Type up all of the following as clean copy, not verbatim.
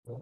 Good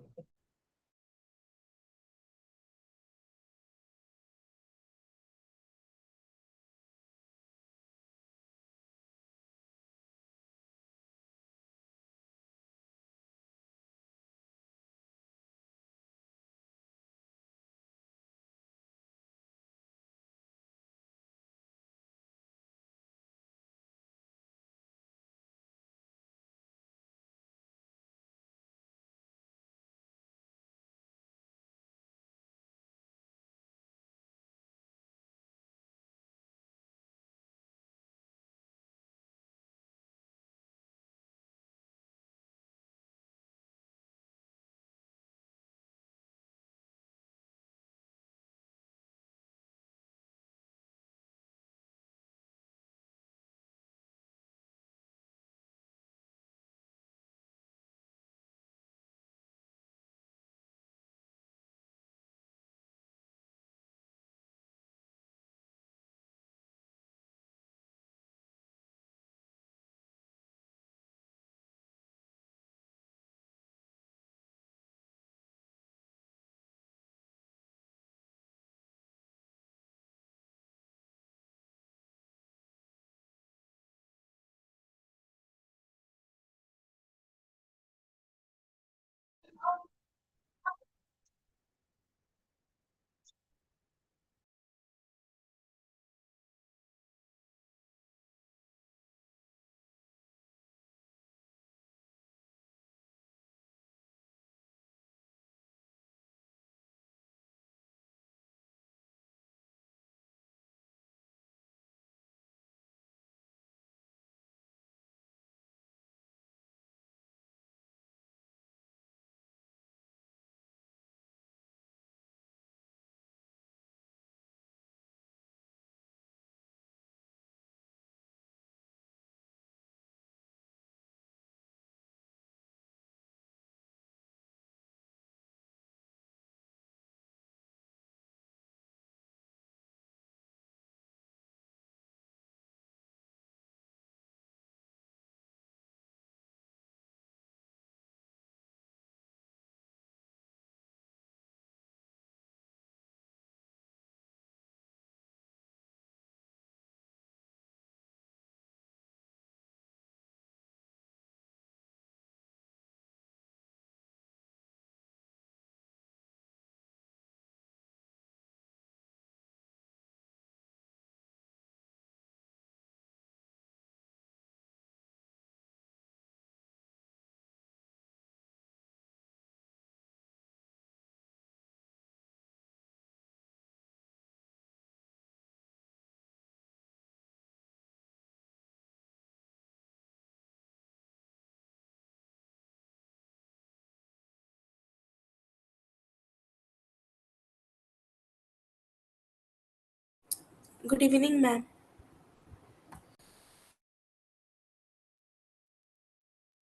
evening, ma'am.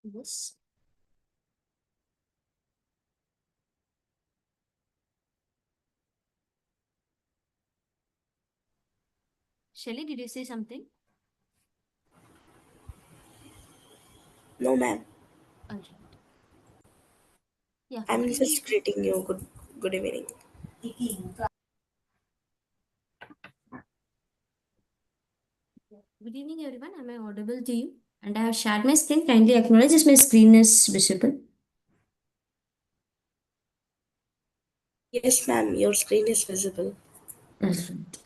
Yes. Shelly, did you say something? No, ma'am. All right. Yeah, I'm continue. just greeting you. Good evening. Good evening, everyone. Am I audible to you? And I have shared my screen. Kindly acknowledge if my screen is visible. Yes, ma'am. Your screen is visible. All right.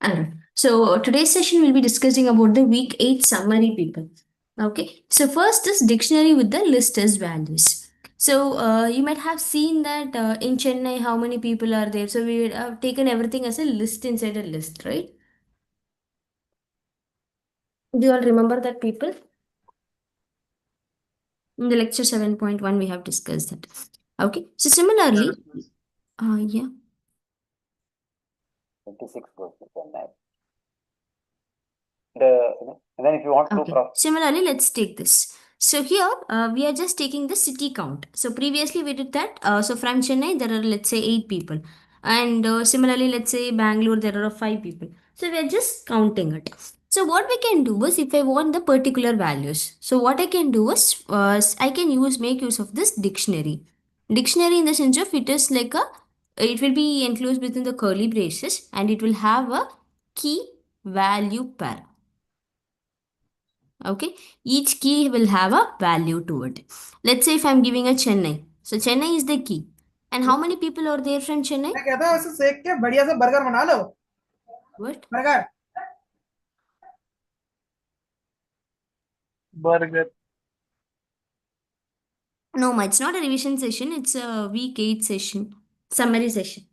All right. So today's session will be discussing about the week 8 summary people. Okay. So first is dictionary with the list as values. So you might have seen that in Chennai how many people are there. So we would have taken everything as a list inside a list, right? Do you all remember that people? In the lecture 7.1, we have discussed that. Okay. So similarly, yeah. 26 verses on that. And then if you want to Okay. Similarly, let's take this. So here we are just taking the city count. So previously we did that. So from Chennai there are, let's say, 8 people, and similarly let's say Bangalore there are 5 people. So we are just counting it. So what we can do is if I want the particular values, so what I can do is I can make use of this dictionary. Dictionary in the sense of it is like a, it will be enclosed within the curly braces and it will have a key value pair. Okay, each key will have a value to it. Let's say if I'm giving a Chennai, so Chennai is the key, and how many people are there from Chennai? मैं कहता हूँ इसे सेक के बढ़िया से burger बना लो. What? Burger. Burger. No, ma, it's not a revision session, it's a week 8 session, summary session.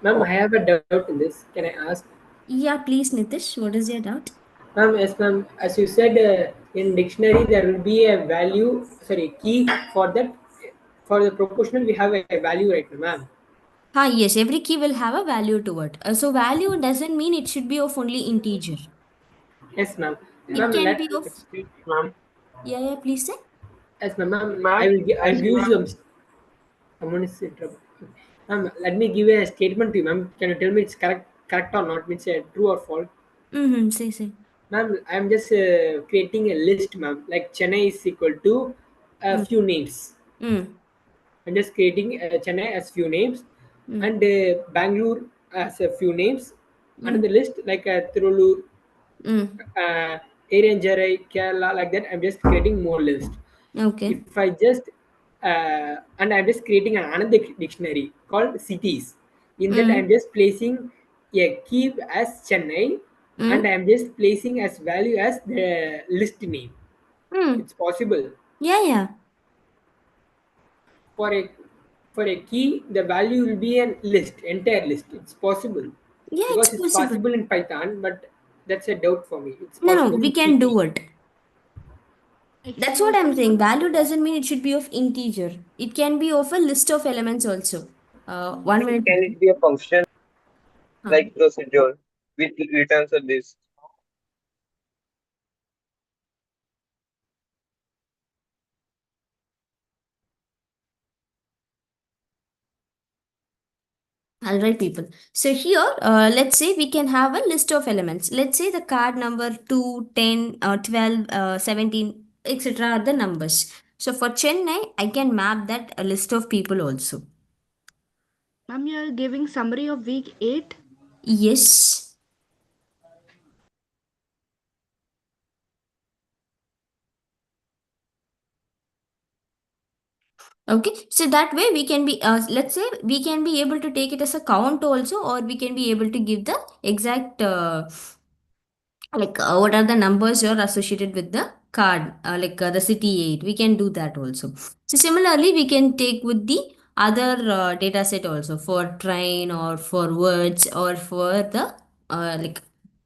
Ma'am, I have a doubt in this. Can I ask? Yeah, please, Nitish, what is your doubt? Ma'am, yes, ma'am. As you said, in dictionary there will be a value, sorry, key for that. For the proportional, we have a value right now, ma'am. Yes, every key will have a value to it. So value doesn't mean it should be of only integer. Yes, ma'am. It Ma'am, can be of, Excuse me, ma'am. yeah, please say. yes, ma'am. Ma'am, Ma'am, I'll as give you you some. Someone is interrupting. Ma'am, let me give a statement to you, ma'am. Can you tell me it's correct or not? Means true or false? Mm-hmm, say. Ma'am, I'm just creating a list, ma'am. Like Chennai is equal to a Mm. few names. Mm. I'm just creating Chennai as few names Mm. and Bangalore as a few names. Under Mm. the list, like Tirulur, Mm. Erianjarai, Kerala, like that, I'm just creating more list. Okay. If I just and I'm just creating another dictionary called cities. In that, I'm Mm. just placing a key as Chennai, and Mm. I'm just placing as value as the list name. Mm. It's possible. Yeah. For a key, the value will be a list, entire list. It's possible Yeah, it's because it's possible. possible in Python, but that's a doubt for me. It's No, possible we in can CP. do it. That's what I'm saying. Value doesn't mean it should be of integer. It can be of a list of elements also. 1 minute. can it be a function Huh. like procedure which returns a list? All right, people. So here, let's say we can have a list of elements. Let's say the card number 2, 10, 12, 17, etc. are the numbers. So for Chennai, I can map that a list of people also. Ma'am, you are giving summary of week 8. Yes. Okay. So that way we can be, let's say we can be able to take it as a count also, or we can be able to give the exact what are the numbers you're associated with the card, the city aid. We can do that also. So similarly we can take with the other data set also for train or for words or for the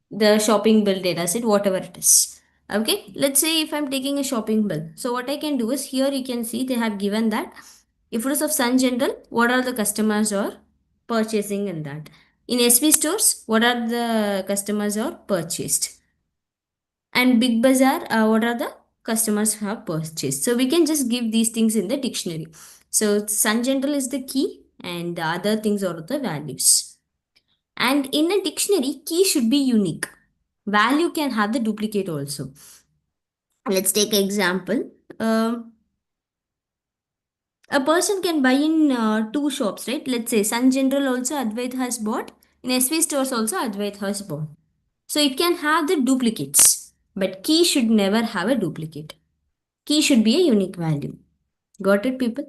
the shopping bill data set, whatever it is. Okay, let's say if I'm taking a shopping bill, so what I can do is here you can see they have given that if it is of Sun General, what are the customers are purchasing in that. In SB stores, what are the customers are purchased, and Big Bazaar, what are the customers have purchased. So we can just give these things in the dictionary. So Sun General is the key and the other things are the values. And in a dictionary, key should be unique. Value can have the duplicate also. Let's take an example. A person can buy in two shops, right? Let's say Sun General also Advait has bought. In SV stores also Advait has bought. So it can have the duplicates. But key should never have a duplicate. Key should be a unique value. Got it, people?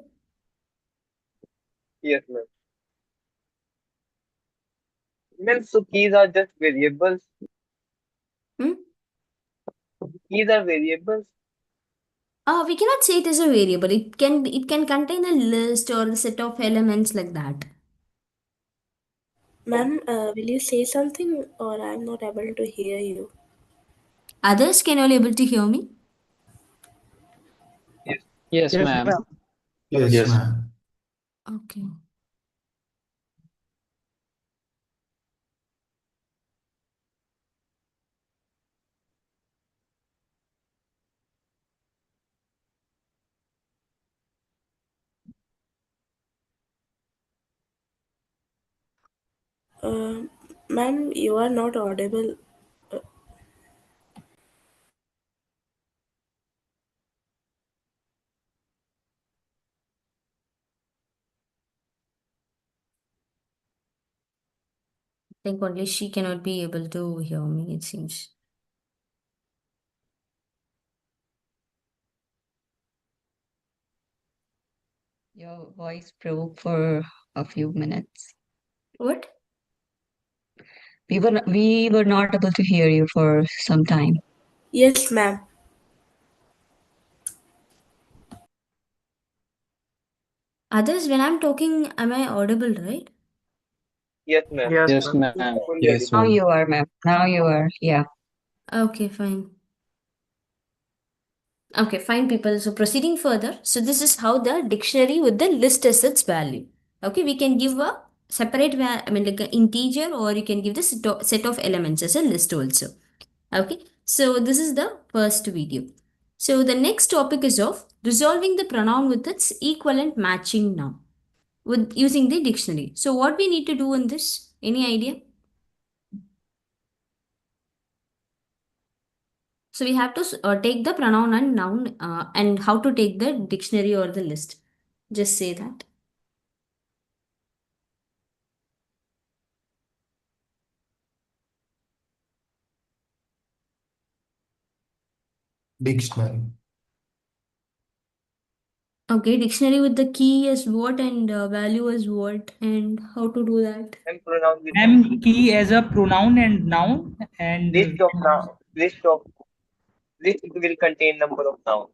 Yes, ma'am. Ma'am, so keys are just variables. Hmm? Keys are variables. We cannot say it is a variable. It can contain a list or a set of elements like that. Ma'am, will you say something or I'm not able to hear you? Others can all able to hear me. Yes. Yes, Yes, ma'am. ma'am. Yes, ma'am. Okay. Uh, Ma'am, you are not audible. Uh, I think only she cannot be able to hear me, it seems. Your voice broke for a few minutes. What? We were not able to hear you for some time. yes, ma'am. Others, when I'm talking, am I audible, right? Yes, ma'am. Yes, Yes, ma'am. ma'am. Fully Yes, audible. Now ma'am. you are, ma'am. Now you are. Yeah. Okay, fine. Okay, fine, people. So proceeding further, so this is how the dictionary with the list as its value. Okay, we can give a separate, I mean, like an integer, or you can give the set of elements as a list also. Okay, so this is the first video. So the next topic is of resolving the pronoun with its equivalent matching noun with using the dictionary. So what we need to do in this? Any idea? So we have to take the pronoun and noun and how to take the dictionary or the list. Just say that. Dictionary. Okay, dictionary with the key as what and value as what and how to do that. And pronoun with the M key. key as a pronoun and noun and List of now. List will contain number of nouns.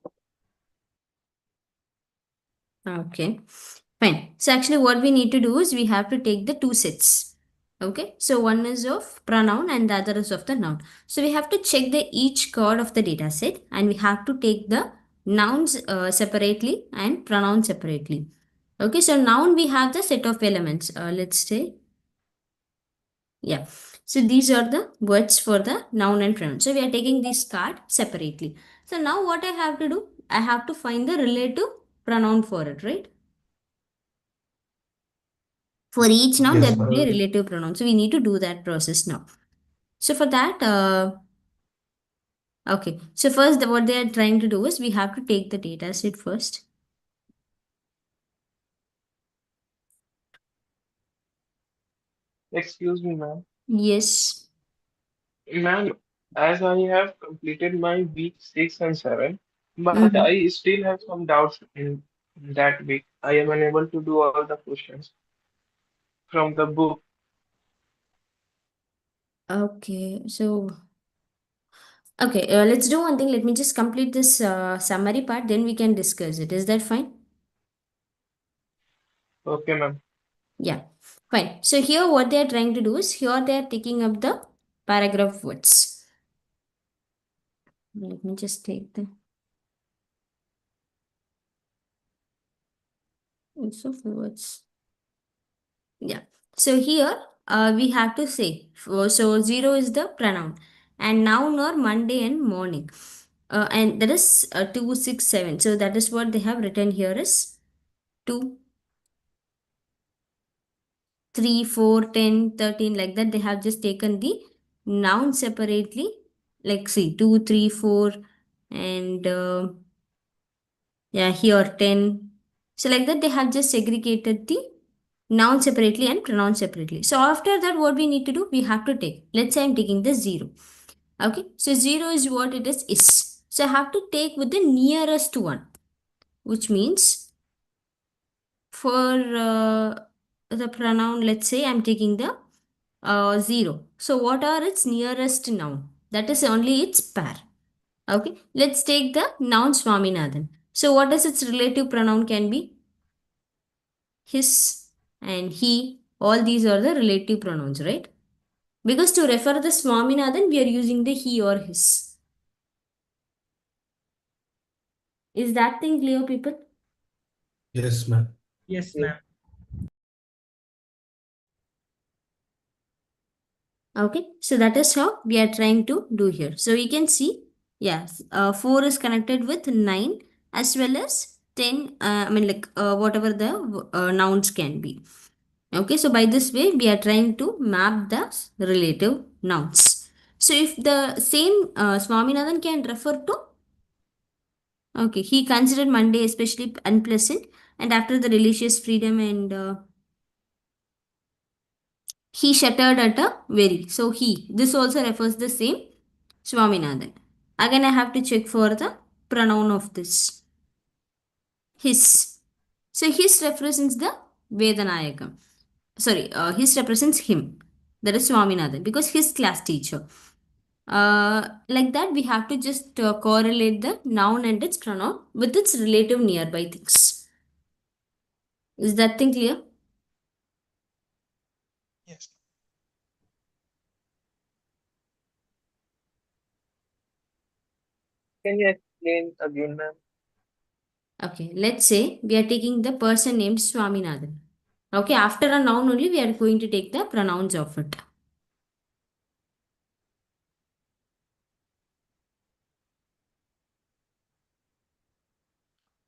Okay, fine. So actually what we need to do is we have to take the two sets. Okay, so one is of pronoun and the other is of the noun. So we have to check the each chord of the data set and we have to take the nouns separately and pronoun separately. Okay, so noun we have the set of elements. Let's say, yeah. So these are the words for the noun and pronoun. So we are taking this card separately. So now what I have to do? I have to find the relative pronoun for it, right? For each noun, there Yes, will be a ma'am. relative pronoun. So we need to do that process now. So for that, okay. So first, what they are trying to do is we have to take the data set first. Excuse me, ma'am. Yes. Ma'am, as I have completed my week 6 and 7, but Mm-hmm. I still have some doubts in that week. I am unable to do all the questions from the book. Okay. So, okay. Let's do one thing. Let me just complete this summary part. Then we can discuss it. Is that fine? Okay, ma'am. Yeah. Fine. So here, what they are trying to do is here they are taking up the paragraph words. Let me just take the use of words. Yeah. So here we have to say so zero is the pronoun and noun or Monday and morning. And that is 267. So that is what they have written here is 2, 3, 4, 10, 13 like that. They have just taken the noun separately. Like see 2, 3, 4 and yeah, here 10. So like that they have just segregated the noun separately and pronoun separately. So after that what we need to do? We have to take. Let's say I'm taking the 0. Okay. So 0 is what it is. So I have to take with the nearest one. Which means for the pronoun, let's say I'm taking the 0. So what are its nearest noun? That is only its pair. Okay. Let's take the noun Swaminathan. So what is its relative pronoun can be? His and he. All these are the relative pronouns, right? Because to refer the Swaminathan, we are using the he or his. Is that thing clear, people? Yes, ma'am. yes, Yes. ma'am. Okay, so that is how we are trying to do here. So you can see, yes, 4 is connected with 9 as well as 10, I mean like whatever the nouns can be. Okay, so by this way, we are trying to map the relative nouns. So if the same Swaminathan can refer to, okay, he considered Monday especially unpleasant, and after the religious freedom and he shuddered at a very. So he, this also refers the same Swaminathan. Again, I have to check for the pronoun of this. His. So his represents the Vedanayakam. Sorry, his represents him. That is Swaminathan because his class teacher. Like that, we have to just correlate the noun and its pronoun with its relative nearby things. Is that thing clear? Yes. Can you explain again, ma'am? Okay, let's say we are taking the person named Swaminathan. Okay, after a noun only, we are going to take the pronouns of it.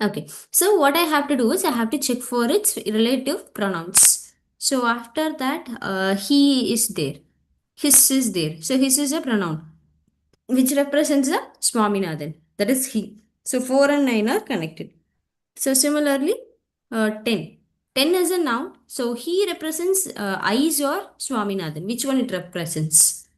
Okay, so what I have to do is I have to check for its relative pronouns. So after that, he is there, his is there. So his is a pronoun which represents the Swaminathan. That is he. So 4 and 9 are connected. So similarly, 10. 10 is a noun. So he represents eyes or Swaminathan. Which one it represents?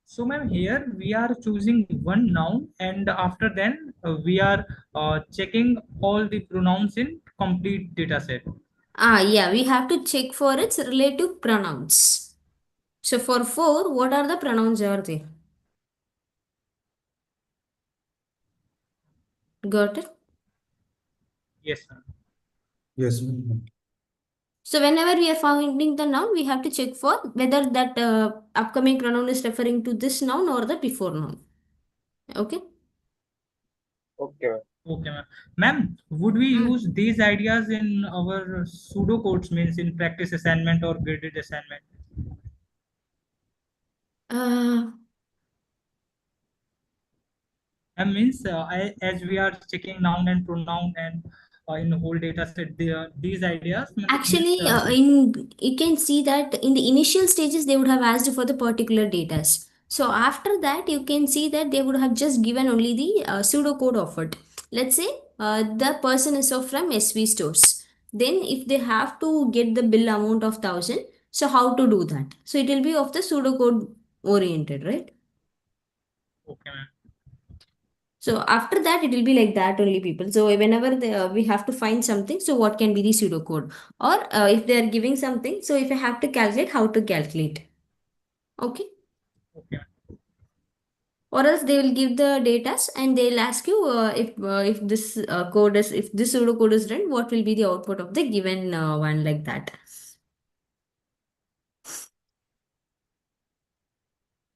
So, ma'am, here we are choosing one noun, and after then we are checking all the pronouns in complete data set. Yeah, we have to check for its relative pronouns. So for 4, what are the pronouns are there? Got it? Yes, ma'am. Yes, ma'am. So whenever we are finding the noun, we have to check for whether that upcoming pronoun is referring to this noun or the before noun. Okay? Okay, ma'am. Okay, ma'am. Ma'am, would we Hmm. use these ideas in our pseudo codes, means in practice assignment or graded assignment? Uh, And means as we are checking noun and pronoun and in the whole data set, these ideas means Actually, in you can see that in the initial stages they would have asked for the particular data. So after that, you can see that they would have just given only the pseudocode of it. Let's say the person is from SV stores. Then if they have to get the bill amount of 1,000, so how to do that? So it will be of the pseudocode oriented, right? okay, ma'am. So after that, it will be like that only people. So whenever we have to find something, so what can be the pseudocode? Or if they are giving something, so if I have to calculate, how to calculate? Okay. Okay, ma'am. Or else they will give the data and they'll ask you if this code is if this pseudocode is run, what will be the output of the given one like that.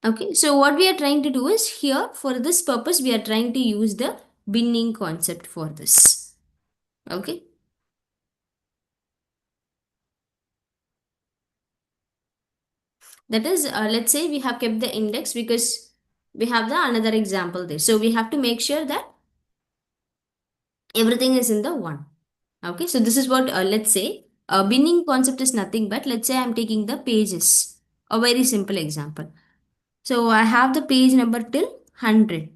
Okay. So what we are trying to do is here for this purpose we are trying to use the binning concept for this. Okay. That is, let's say we have kept the index because we have the another example there. So we have to make sure that everything is in the one. Okay, so this is what, let's say, binning concept is nothing but let's say I'm taking the pages. A very simple example. So I have the page number till 100.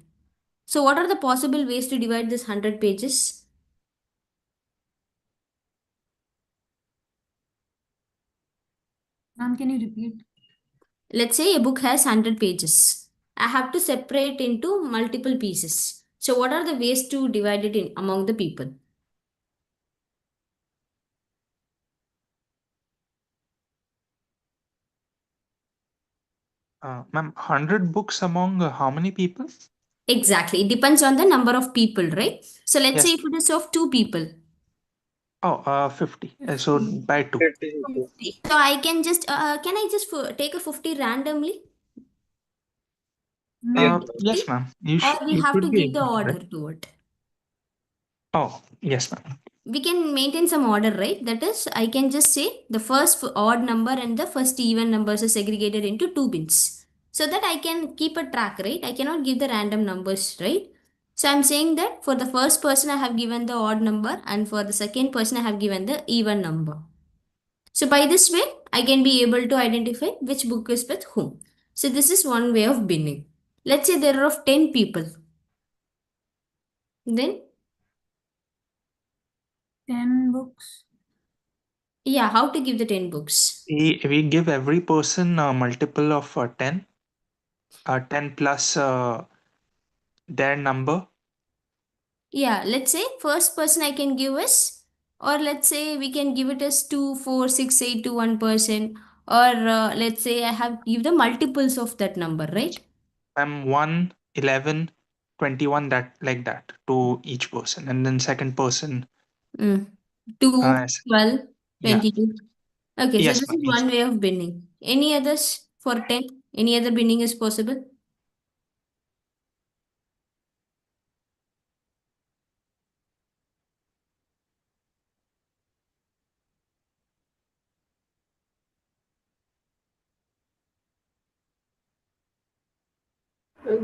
So what are the possible ways to divide this 100 pages? Ma'am, can you repeat? Let's say a book has 100 pages. I have to separate into multiple pieces. So what are the ways to divide it in among the people? Ma'am, 100 books among how many people? Exactly. It depends on the number of people, right? So let's say Yes. if it is of two people. Oh, 50. So by 2. 50 people. 50. So I can just, can I just take a 50 randomly? Yes, No. ma'am. Yes, 50? ma'am. You, Or we you have should to be give the able to, right? order to it. Oh, yes, ma'am. We can maintain some order, right? That is, I can just say the first odd number and the first even numbers are segregated into two bins. so that I can keep a track, right? I cannot give the random numbers, right? So I'm saying that for the first person I have given the odd number, and for the second person I have given the even number. So by this way, I can be able to identify which book is with whom. So this is one way of binning. Let's say there are of 10 people. Then, 10 books. yeah, how to give the 10 books? We give every person a multiple of 10, 10 plus their number. Yeah, let's say first person I can give is, or let's say we can give it as 2, 4, 6, 8 to one person, or let's say I have give the multiples of that number, right? 1, 11, 21, that like that to each person. And then second person, Mm. 2, yes. 12, Yeah. 22. Okay, so Yes, this ma'am. is Yes. one way of binning. Any others for 10? Any other binning is possible?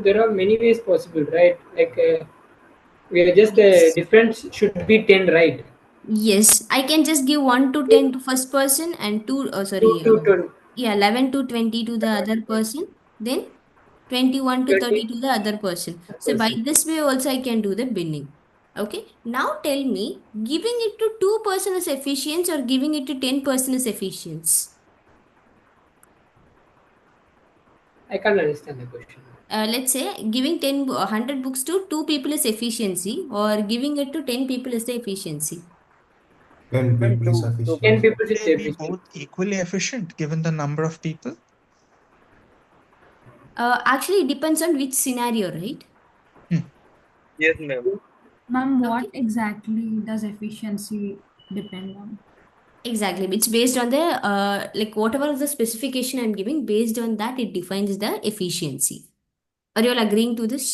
There are many ways possible, right? Like we are just the Yes. difference should be 10, right? Yes, I can just give 1 to 10 to first person and 2, oh sorry, 2 to yeah, 11 to 20 to the other person, then 21 to 30 20 to the other person. So by person. this way also I can do the binning. Okay, now tell me, giving it to 2% is efficient or giving it to 10% is efficient? I can't understand the question. Let's say giving 100 books to 2 people is efficiency, or giving it to 10 people is the efficiency. 10 And people is two Ten sufficient. people. people is They be efficient. both equally efficient given the number of people. Actually, it depends on which scenario, right? Hmm. Yes, ma'am. Ma'am, what Okay. exactly does efficiency depend on? Exactly. It's based on the like whatever the specification I'm giving, based on that it defines the efficiency. Are you all agreeing to this?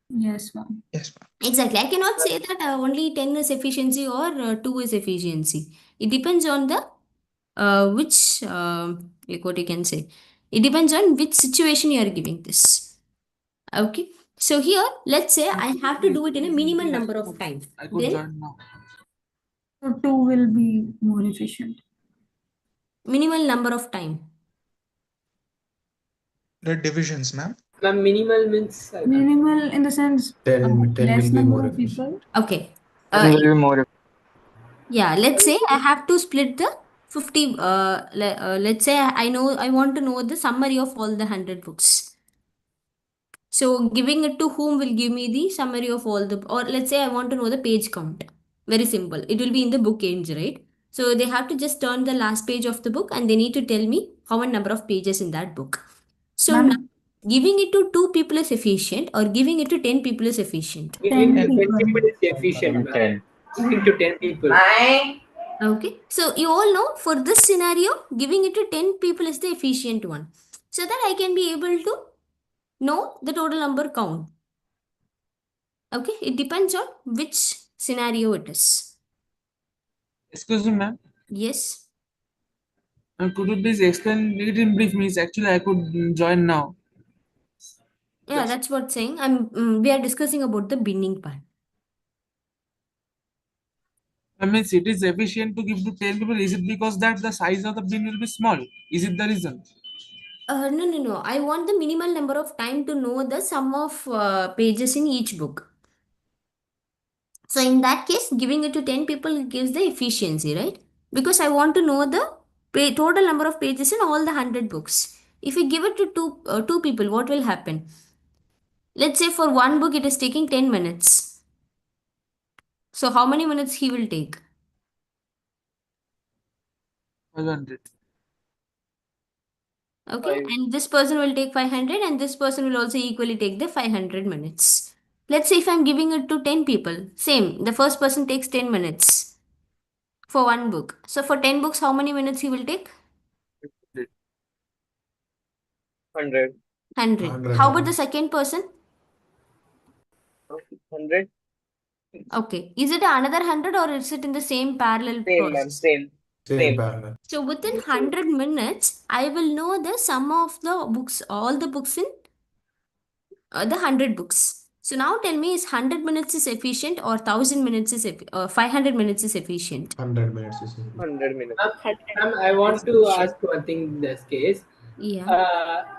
Yes, ma'am. Yes, ma'am. Exactly. I cannot say that only 10 is efficiency or 2 is efficiency. It depends on the which like what you can say. It depends on which situation you are giving this. Okay. So here, let's say I have to do it in a minimal number of time. I could Then join now. So 2 will be more efficient. minimal number of time. The divisions, ma'am. Ma'am, minimal means I can't. Minimal in the sense 10 less will be number more of efficient. people. Okay. Ten will be more. Yeah, let's say I have to split the 50. Let's say I know I want to know the summary of all the 100 books. So giving it to whom will give me the summary of all the, or let's say I want to know the page count. Very simple. It will be in the book ends, right? So they have to just turn the last page of the book and they need to tell me how many number of pages in that book. So now Ma'am, giving it to 2 people is efficient or giving it to 10 people is efficient. Giving 10 to 10 people. people is efficient, ma'am. 10. Giving to 10 people. Okay, so you all know for this scenario, giving it to 10 people is the efficient one. So that I can be able to know the total number count. Okay, it depends on which scenario it is. Excuse me, ma'am. Yes. Could you please explain it in brief? Means actually I could join now. Yeah, that's what saying. We are discussing about the binning part. I mean, it is efficient to give to 10 people. Is it because that the size of the bin will be small? Is it the reason? No. I want the minimal number of time to know the sum of pages in each book. So in that case, giving it to 10 people gives the efficiency, right? Because I want to know the total number of pages in all the 100 books. If we give it to two people, what will happen? Let's say for one book, it is taking 10 minutes. So how many minutes he will take? 500. Okay, 5. and this person will take 500 and this person will also equally take the 500 minutes. Let's say if I'm giving it to 10 people, same, the first person takes 10 minutes for one book. So for 10 books, how many minutes he will take? 100. 100. 100 How about the minutes. second person? 100. Okay. Is it another 100 or is it in the same parallel Same, ma'am. process? Same. Same pattern. So within 100 minutes, I will know the sum of the books, all the books in the 100 books. So now tell me, is 100 minutes is efficient or 1000 minutes is 500 minutes is efficient? 100 minutes is it? 100 minutes. Ma'am, I want to ask one thing in this case. Yeah.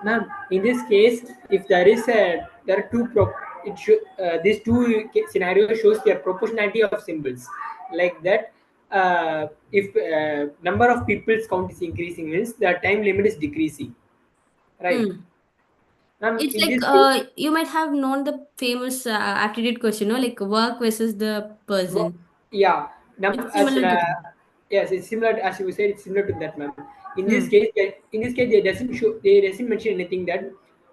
Ma'am, in this case, if there are two these two scenarios shows the proportionality of symbols, like that. If number of people's count is increasing, means the time limit is decreasing, right? Mm. Ma'am, It's in like this case, you might have known the famous aptitude question, no? Like work versus the person. yeah, It's as similar to that. yes, it's similar as you said. It's similar to that, ma'am. In this Hmm. case, they doesn't mention anything that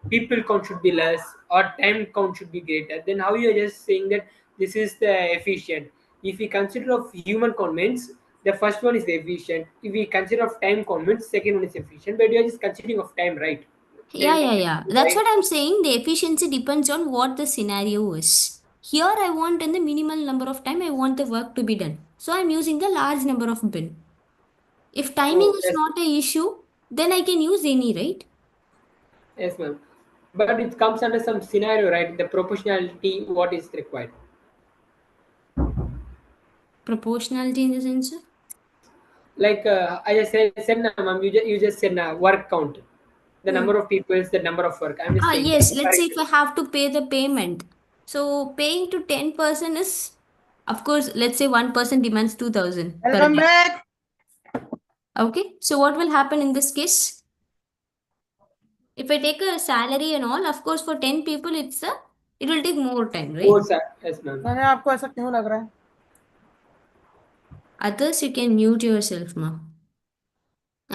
people count should be less or time count should be greater. Then how you are just saying that this is the efficient? If we consider of human count means the first one is the efficient. If we consider of time count means second one is efficient. But you are just considering of time, right? Yeah, Then yeah, yeah. That's right? what I'm saying. The efficiency depends on what the scenario is. Here, I want in the minimal number of time, I want the work to be done. So I'm using the large number of bin. If timing Oh is yes, not a issue, then I can use any, right? yes, ma'am. But it comes under some scenario, right? The proportionality, what is required. Proportionality in the sense of? Like I just said now, ma'am, you just said now work count, the Hmm. number of people is the number of work. I'm just Ah, saying yes. that. Let's say if I have to pay the payment. So paying to 10% is, of course, let's say one person demands 2000 per Welcome day. back. Okay. So what will happen in this case? If I take a salary and all, of course, for 10 people, it will take more time, right? Yes, ma'am. मैंने आपको ऐसा क्यों लग रहा है? Others, you can mute yourself, ma.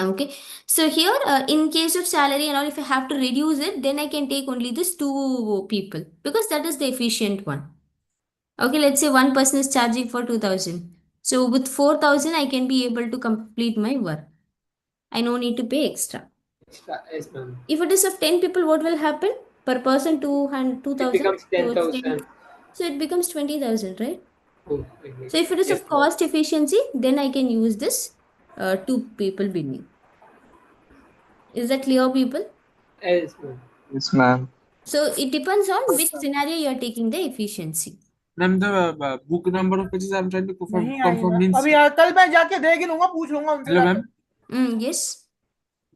Okay. So here, in case of salary and all, if I have to reduce it, then I can take only this two people because that is the efficient one. Okay, let's say one person is charging for 2000. So with 4000, I can be able to complete my work. I no need to pay extra. Yes, ma'am. If it is of 10 people, what will happen? Per person, It 2000. becomes So it's 10. 10,000. So it becomes 20,000, right? Oh, okay. So if it is Yes, of ma'am. cost efficiency, then I can use this two people bidding. Is that clear, people? Yes, ma'am. Yes, ma'am. So it depends on which scenario you are taking the efficiency. Ma'am, the book number of pages I'm trying to नहीं confirm आएगा means. अभी कल मैं जाके देख ही लूंगा पूछ लूंगा उनसे Hello, जाके ma'am. Yes.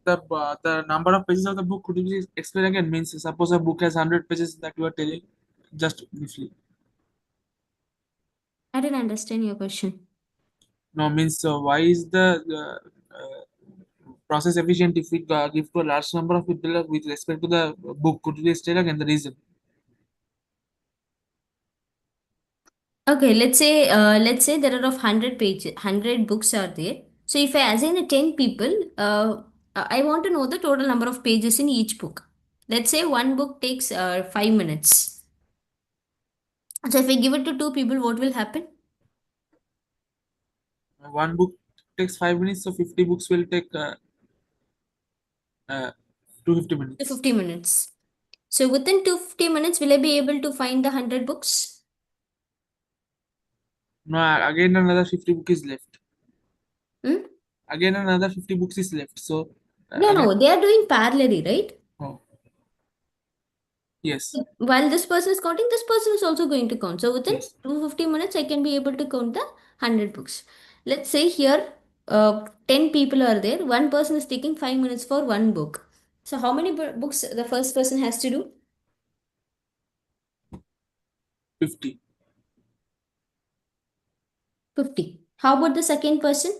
The number of pages of the book could you please explain again? Means suppose a book has 100 pages that you are telling, just briefly. I didn't understand your question. No, means why is the process efficient if we give to a large number of people with respect to the book? Could you please tell again the reason? Okay, let's say there are of 100 pages, 100 books are there. So if I assign a 10 people, I want to know the total number of pages in each book. Let's say one book takes 5 minutes. So if I give it to two people, what will happen? One book takes 5 minutes, so 50 books will take uh, 250 minutes. 250 minutes. So within 250 minutes, will I be able to find the 100 books? No, again another 50 book is left. Hmm? Again another 50 books is left. So No, again, no, they are doing parallelly, right? oh, yes, While this person is counting, this person is also going to count. So within yes. 250 minutes, I can be able to count the 100 books. Let's say here, 10 people are there. One person is taking 5 minutes for one book. So how many books the first person has to do? 50. 50. How about the second person?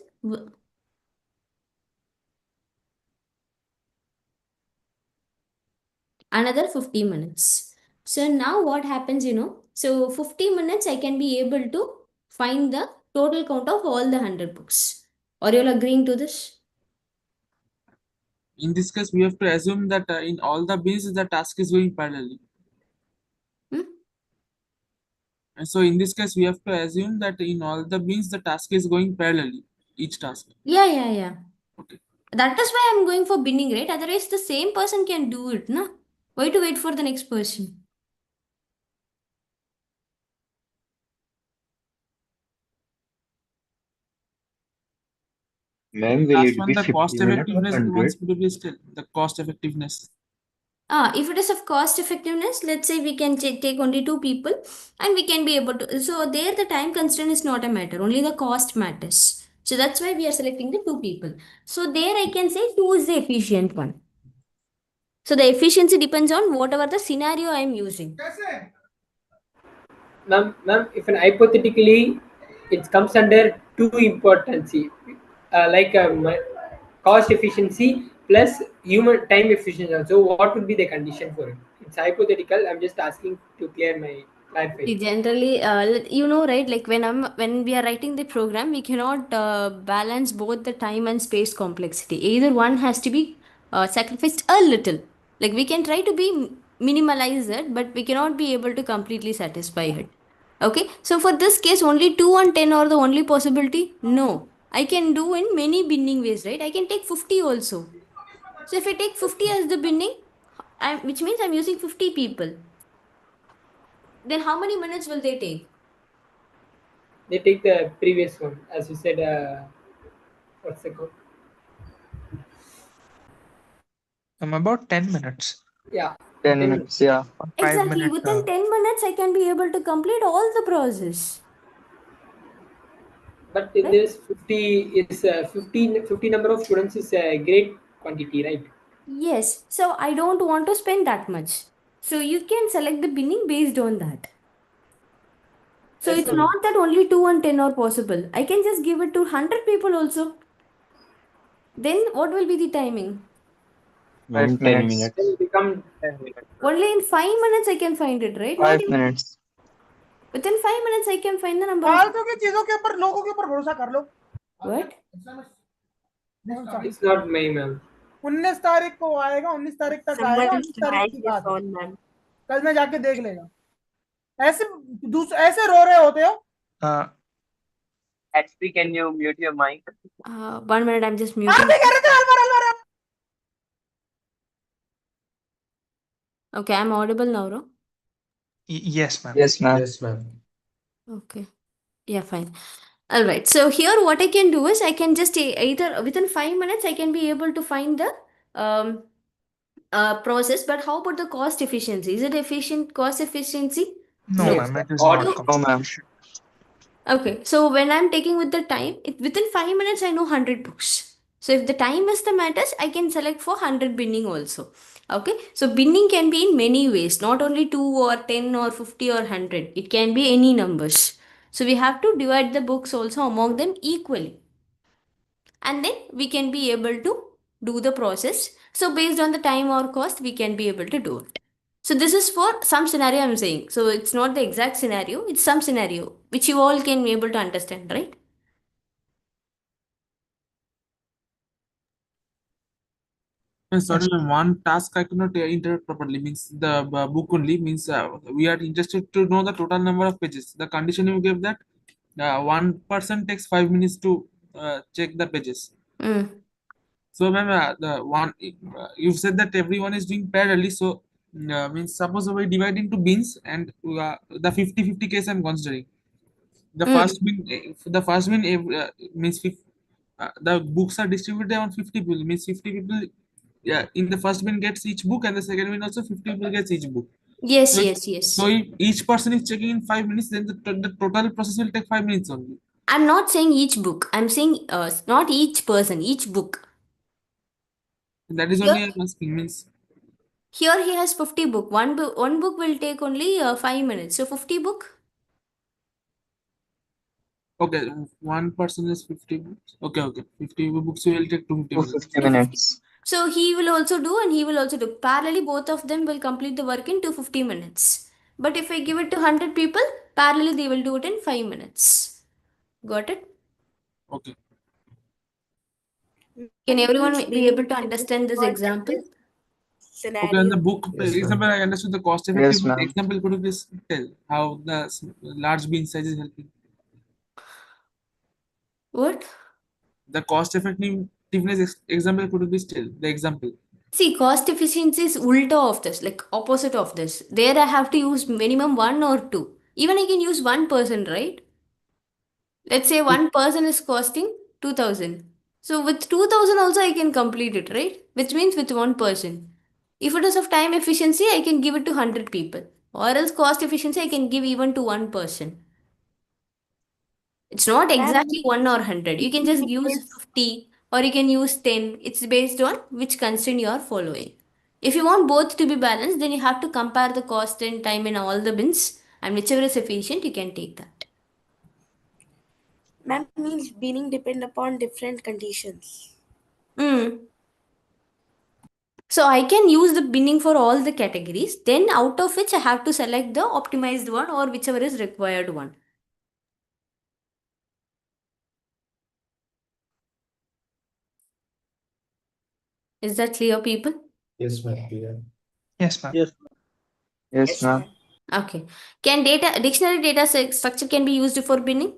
Another 50 minutes. So now what happens, So 50 minutes, I can be able to find the total count of all the 100 books. Are you all agreeing to this? In this case, we have to assume that in all the bins, the task is going parallelly. Hmm? And so in this case, we have to assume that in all the bins, the task is going parallelly, each task. Yeah, yeah, yeah. Okay. That is why I'm going for binning, right? Otherwise, the same person can do it, na? Why to wait for the next person? Ma'am, will Last it one, be the cost 50 minutes or effectiveness. The one 100? could be still the cost effectiveness. If it is of cost effectiveness, let's say we can take only two people and we can be able to. So, there the time constraint is not a matter, only the cost matters. So, that's why we are selecting the two people. So, there I can say two is the efficient one. So, the efficiency depends on whatever the scenario I am using. Ma'am, if an hypothetically it comes under two importancy, cost efficiency plus human time efficiency. So, what would be the condition for it? It's hypothetical. I'm just asking to clarify. See, generally, right? Like when we are writing the program, we cannot balance both the time and space complexity. Either one has to be sacrificed a little. Like we can try to be minimalize it, but we cannot be able to completely satisfy it. Okay, so for this case, only 2 and 10 are the only possibility. No, I can do in many binning ways, right? I can take 50 also. So if I take 50 as the binning, which means I'm using 50 people. Then how many minutes will they take? They take the previous one, as you said. What's the code? About 10 minutes Yeah, 10 10 minutes. minutes, yeah. or 5 Exactly. minutes. Within 10 minutes, I can be able to complete all the process. But in Right? this 50 is 50 number of students is a great quantity, right? Yes. So I don't want to spend that much. So you can select the binning based on that. So Yes, it's ma'am. not that only 2 and 10 are possible. I can just give it to 100 people also. Then what will be the timing? Ma'am, 5 10 minutes. Then minutes. become 10 minutes. Only in 5 minutes I can find it, right? Not 5 even minutes. within 5 minutes I can find the number of. फालतू की चीजों के ऊपर लोगों के ऊपर भरोसा कर लो. What? it's not my ma'am. 19 तारीख को आएगा, 19 तारीख तक आएगा, Someone's 19 तारीख mic की is बात है. on, man. कल मैं जाके देख लेगा. ऐसे ऐसे रो रहे होते हो. Uh, HP, can you mute your mic? 1 minute, I'm just आप muting. भी कह रहे थे Alwar. Okay, I'm audible now, no? yes, ma'am. Yes, ma'am. Yes, ma'am. Okay. Yeah, fine. All right. So here, what I can do is I can just either within 5 minutes I can be able to find the um, process. But how about the cost efficiency? Is it efficient? Cost efficiency? No, No, No. it's ma'am, not. it is Odd. not So No, cost ma'am. efficient. okay. So when I'm taking with the time, within 5 minutes I know 100 books. So if the time is the matters, I can select for 100 binning also. Okay. So binning can be in many ways, not only 2 or 10 or 50 or 100. It can be any numbers. So we have to divide the books also among them equally, and then we can be able to do the process. So based on the time or cost, we can be able to do it. So this is for some scenario I'm saying. So it's not the exact scenario, it's some scenario which you all can be able to understand, right? Sorry, ma'am, one task I cannot interrupt properly means the book only means we are interested to know the total number of pages. The condition you gave that one person takes 5 minutes to check the pages. Mm. So, ma'am, the one you said that everyone is doing parallelly. So, means suppose we divide into bins and the 50-50 case I'm considering. The Mm. first bin, the first bin means the books are distributed on 50 people. Means 50 people, yeah, in the first bin gets each book, and the second bin also 50 people gets each book. Yes, So, yes, so yes. if each person is checking in 5 minutes, then the total process will take 5 minutes only. I'm not saying each book, I'm saying not each person, each book. That is Here, only I'm asking. Means here he has 50 book. One book will take only 5 minutes. So 50 book. okay, one person is 50 books. Okay, okay, 50 books will take 250 minutes. 250 250. minutes. So he will also do and he will also do. Parallelly, both of them will complete the work in 250 minutes. But if I give it to 100 people, parallelly they will do it in 5 minutes. Got it? Okay. Can everyone be Maybe able we to can understand this work example? this Okay, and the scenario. book Yes, example, ma'am. I understood the cost effective Yes, ma'am. example. Could you please tell how the large bean size is helping? What? The cost effectiveness example, could you please tell the example? See, cost efficiency is ulta of this, like opposite of this. There I have to use minimum one or two. Even I can use one person, right? Let's say one person is costing 2000. So with 2000 also I can complete it, right? Which means with one person. If it is of time efficiency, I can give it to 100 people. Or else cost efficiency, I can give even to one person. It's not Ma'am, exactly 1 or 100. You can just use depends. 50 or you can use 10. It's based on which constraint you are following. If you want both to be balanced, then you have to compare the cost and time in all the bins, and whichever is efficient, you can take that. Ma'am means binning depend upon different conditions. Mm. So I can use the binning for all the categories. Then out of which I have to select the optimized one or whichever is required one. Is that clear, people? Yes, ma'am. Yeah. Yes, ma'am. Yes. Yes, Yes, ma'am. ma'am. Okay. Can dictionary data structure can be used for binning?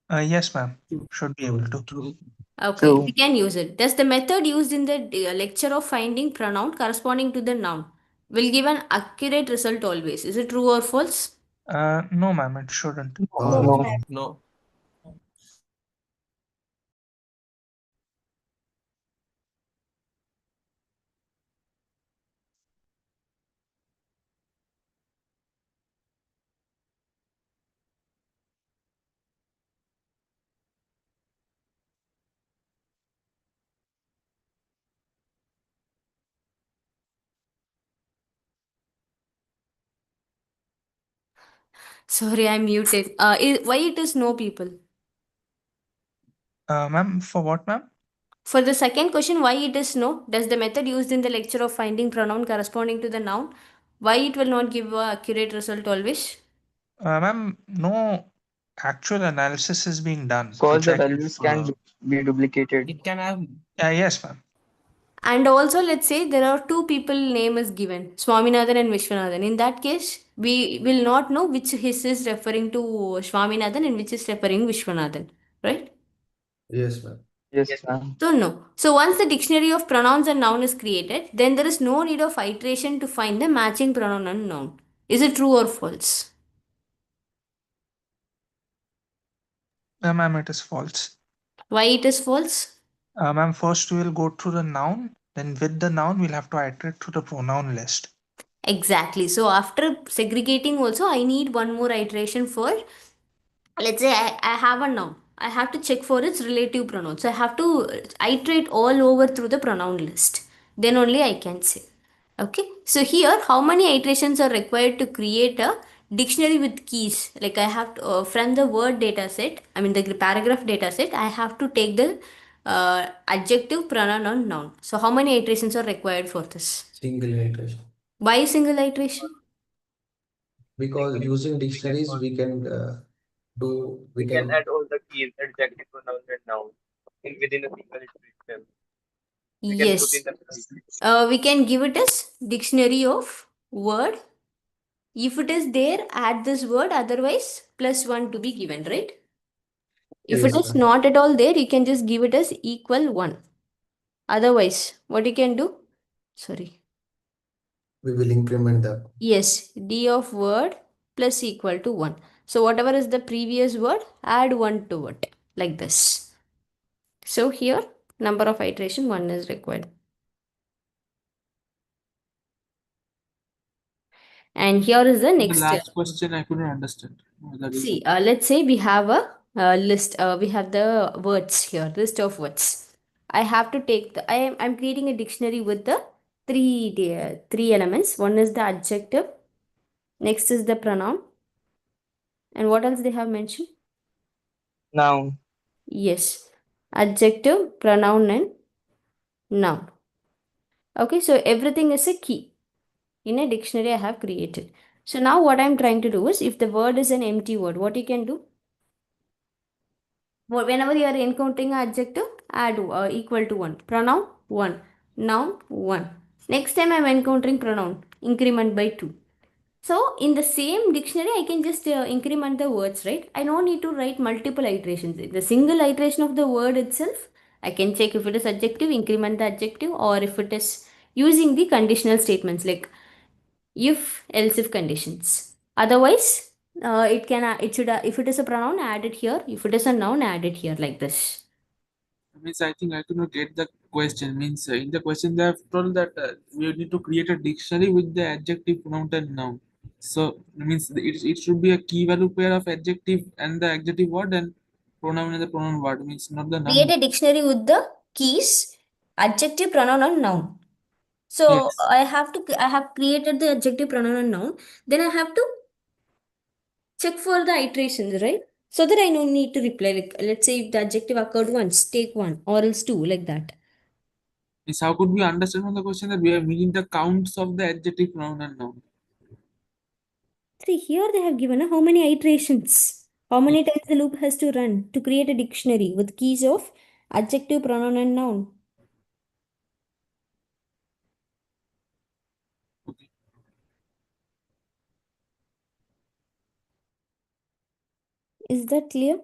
Yes, ma'am. Should be able to. True. Okay, we True. can use it. Does the method used in the lecture of finding pronoun corresponding to the noun will give an accurate result always? Is it true or false? No, ma'am, it shouldn't. No, No. No. ma'am. No. Sorry, I'm muted. Why it is no, people? Ma'am, for what, ma'am? For the second question, why it is no? Does the method used in the lecture of finding pronoun corresponding to the noun, why it will not give a accurate result always? Ma'am, no actual analysis is being done to Because the check values if. can be duplicated. It can have. Yes, ma'am. And also, let's say there are two people name is given, Swaminathan and Vishwanathan. In that case, we will not know which his is referring to Swaminathan and which is referring Vishwanathan, right? Yes, ma'am. Yes, ma'am. So no. So once the dictionary of pronouns and noun is created, then there is no need of iteration to find the matching pronoun and noun. Is it true or false? Ma'am, it is false. Why it is false? Ma'am, first we will go through the noun, then with the noun, we'll have to iterate through the pronoun list. Exactly. So after segregating also, I need one more iteration for, let's say I have a noun. I have to check for its relative pronoun. So I have to iterate all over through the pronoun list. Then only I can say. Okay. So here, how many iterations are required to create a dictionary with keys? Like I have to, from the word data set, I mean the paragraph data set, I have to take the adjective, pronoun, and noun. So how many iterations are required for this? Single iteration. Why single iteration? Because using dictionaries, we We can can. add all the keys, adjective, pronoun, and noun within a single iteration. We can put in Yes. the price. We can give it as dictionary of word. If it is there, add this word. Otherwise, plus one to be given, right? If it Yes, is ma'am. not at all there, you can just give it as equal one. Otherwise, what you can do? Sorry. We will increment that. Yes, d of word plus equal to 1. So whatever is the previous word, add 1 to it. Like this. So here, number of iteration 1 is required. And here is the The next step. last question I couldn't understand. The reason. See, let's say we have a list. We have the words here, list of words. I have to take the. I'm creating a dictionary with the three elements. One is the adjective. Next is the pronoun. And what else they have mentioned? Noun. Yes, adjective, pronoun, and noun. Okay, so everything is a key in a dictionary I have created. So now what I'm trying to do is, if the word is an empty word, what you can do? Whenever you are encountering an adjective, add equal to 1. Pronoun 1. Noun 1. Next time I am encountering pronoun, increment by 2. So in the same dictionary, I can just increment the words, right? I don't need to write multiple iterations. The single iteration of the word itself, I can check if it is adjective, increment the adjective, or if it is using the conditional statements like if else if conditions. Otherwise, it should if it is a pronoun, add it here. If it is a noun, add it here like this. Means I think I could not get the question. Means in the question they have told that we need to create a dictionary with the adjective, pronoun, and noun. So means it should be a key value pair of adjective and the adjective word and pronoun and the pronoun word. Means not the Create noun. a dictionary with the keys, adjective, pronoun, and noun. So Yes. I have created the adjective, pronoun, and noun. Then I have to check for the iterations, right? So that I don't need to reply. Like, let's say if the adjective occurred once, take one, or else two, like that. Means how could we understand from the question that we are meaning the counts of the adjective, pronoun, and noun? See, here they have given how many iterations, how many Yes. times the loop has to run to create a dictionary with keys of adjective, pronoun, and noun. Okay. Is that clear?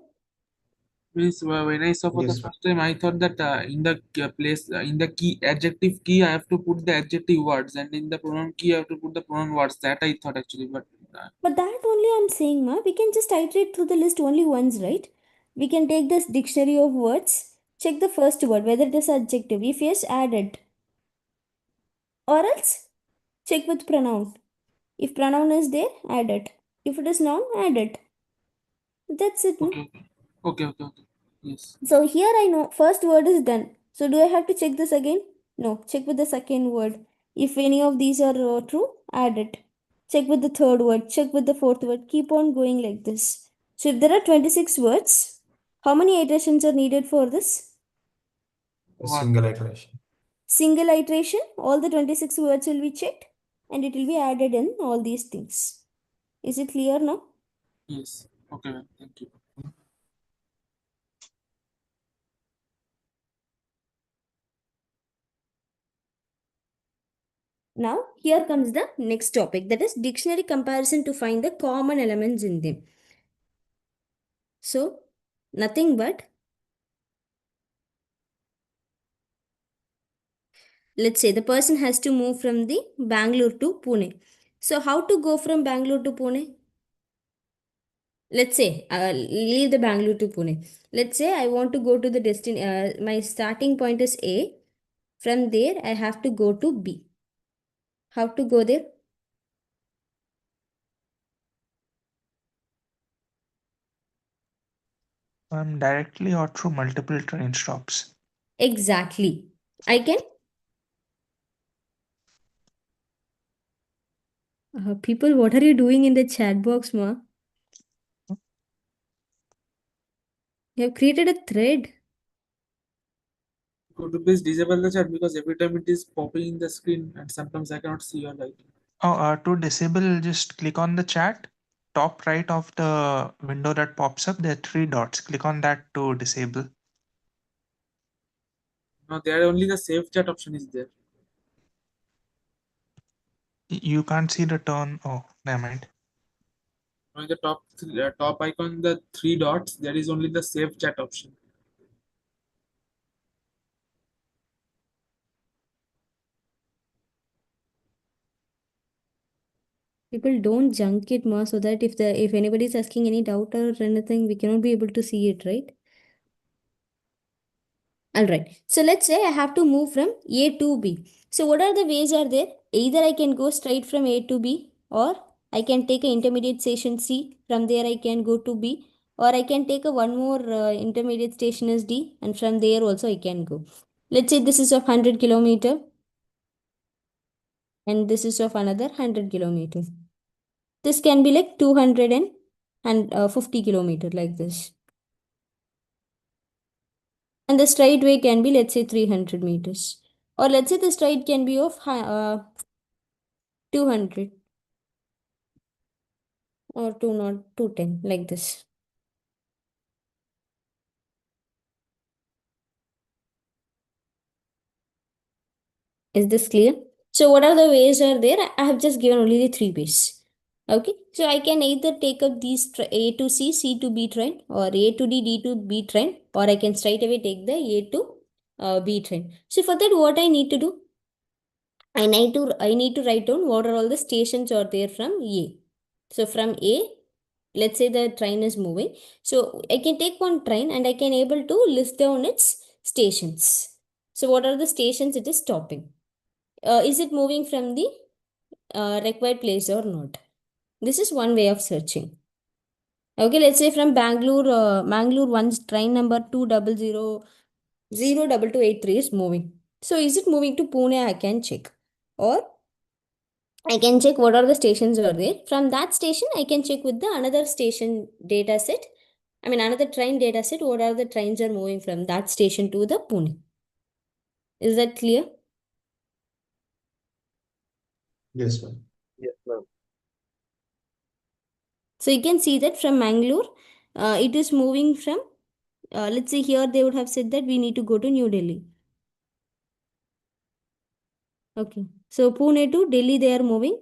Means when I saw for the Yes. first time, I thought that in the place in the key adjective key I have to put the adjective words, and in the pronoun key I have to put the pronoun words. That I thought actually, but But that only I'm saying, ma. We can just iterate through the list only once, right? We can take this dictionary of words, check the first word, whether it is adjective. If yes, add it. Or else, check with pronoun. If pronoun is there, add it. If it is noun, add it. That's it, no? okay, okay. Yes. So here I know first word is done. So do I have to check this again? No. Check with the second word. If any of these are true, add it. Check with the third word. Check with the fourth word. Keep on going like this. So if there are 26 words, how many iterations are needed for this? A One. single iteration. Single iteration. All the 26 words will be checked and it will be added in all these things. Is it clear now? Yes. Okay, ma'am. Thank you. Now, here comes the next topic, that is dictionary comparison to find the common elements in them. So, nothing but, let's say the person has to move from the Bangalore to Pune. So, how to go from Bangalore to Pune? Let's say, leave the Bangalore to Pune. Let's say I want to go to the destination, my starting point is A. From there, I have to go to B. How to go there? Directly or through multiple train stops. Exactly. I can. People, what are you doing in the chat box, ma? You have created a thread. Could you please disable the chat because every time it is popping in the screen and sometimes I cannot see your writing. Oh, to disable, just click on the chat. Top right of the window that pops up, there are three dots. Click on that to disable. No, there only the save chat option is there. You can't see the turn. Oh, never mind. On the top icon, the three dots, there is only the save chat option. People don't junk it more so that if anybody is asking any doubt or anything, we cannot be able to see it, right? All right. So let's say I have to move from A to B. So what are the ways are there? Either I can go straight from A to B, or I can take an intermediate station C. From there I can go to B, or I can take a one more intermediate station as D, and from there also I can go. Let's say this is of 100 kilometer, and this is of another 100 kilometer. This can be like 250 kilometer like this. And the straight way can be, let's say, 300 meters. Or let's say the straight can be of 200 or 210 like this. Is this clear? So what are the ways are there? I have just given only the three ways. Okay, so I can either take up these A to C, C to B train, or A to D, D to B train, or I can straight away take the A to B train. So for that, what I need to do? I need to write down what are all the stations are there from A. So from A, let's say the train is moving. So I can take one train and I can able to list down its stations. So what are the stations it is stopping? Is it moving from the required place or not? This is one way of searching. Okay, let's say from Bangalore, one train number 200 is moving. So is it moving to Pune? I can check. Or I can check what are the stations are there. From that station, I can check with the another station data set. I mean, another train data set. What are the trains are moving from that station to the Pune? Is that clear? Yes, ma'am. Yes, ma'am. So you can see that from Mangalore, it is moving from, let's say here they would have said that we need to go to New Delhi. Okay. So Pune to Delhi they are moving.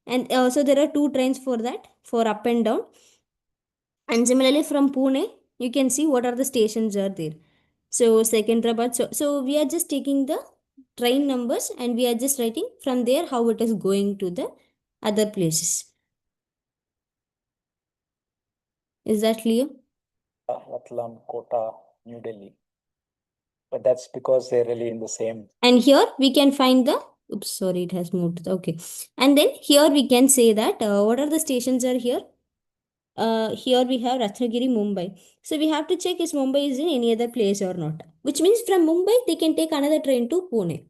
And so there are two trains for that, for up and down. And similarly from Pune, you can see what are the stations are there. So Secunderabad. So we are just taking the train numbers and we are just writing from there how it is going to the other places. Is that clear? Ratlam, Kota, New Delhi. But that's because they're really in the same. And here we can find the, oops, sorry, it has moved. Okay. And then here we can say that what are the stations are here? Here we have Ratnagiri, Mumbai. So we have to check is Mumbai is in any other place or not. Which means from Mumbai, they can take another train to Pune.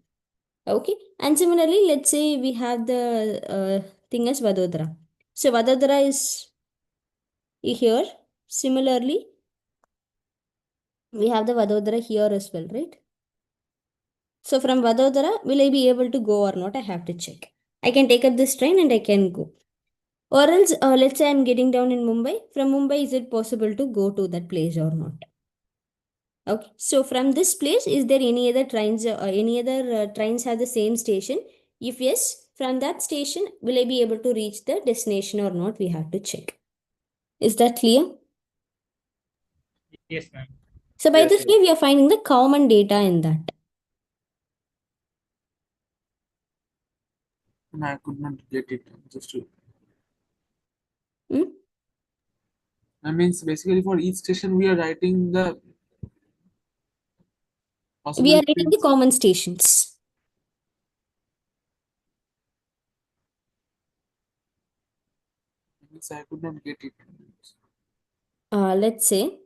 Okay. And similarly, let's say we have the thing as Vadodara. So Vadodara is here. Similarly, we have the Vadodara here as well, right? So from Vadodara, will I be able to go or not? I have to check. I can take up this train and I can go. Or else, let's say I'm getting down in Mumbai. From Mumbai, is it possible to go to that place or not? Okay. So from this place, is there any other trains? Trains have the same station? If yes, from that station, will I be able to reach the destination or not? We have to check. Is that clear? Yes, ma'am. So by Yes, this ma'am. way, we are finding the common data in that. And I could not get it. Just to, Hmm? I means basically for each station we are writing the We are possible reading the fields. common stations. Means I could not get it. Let's say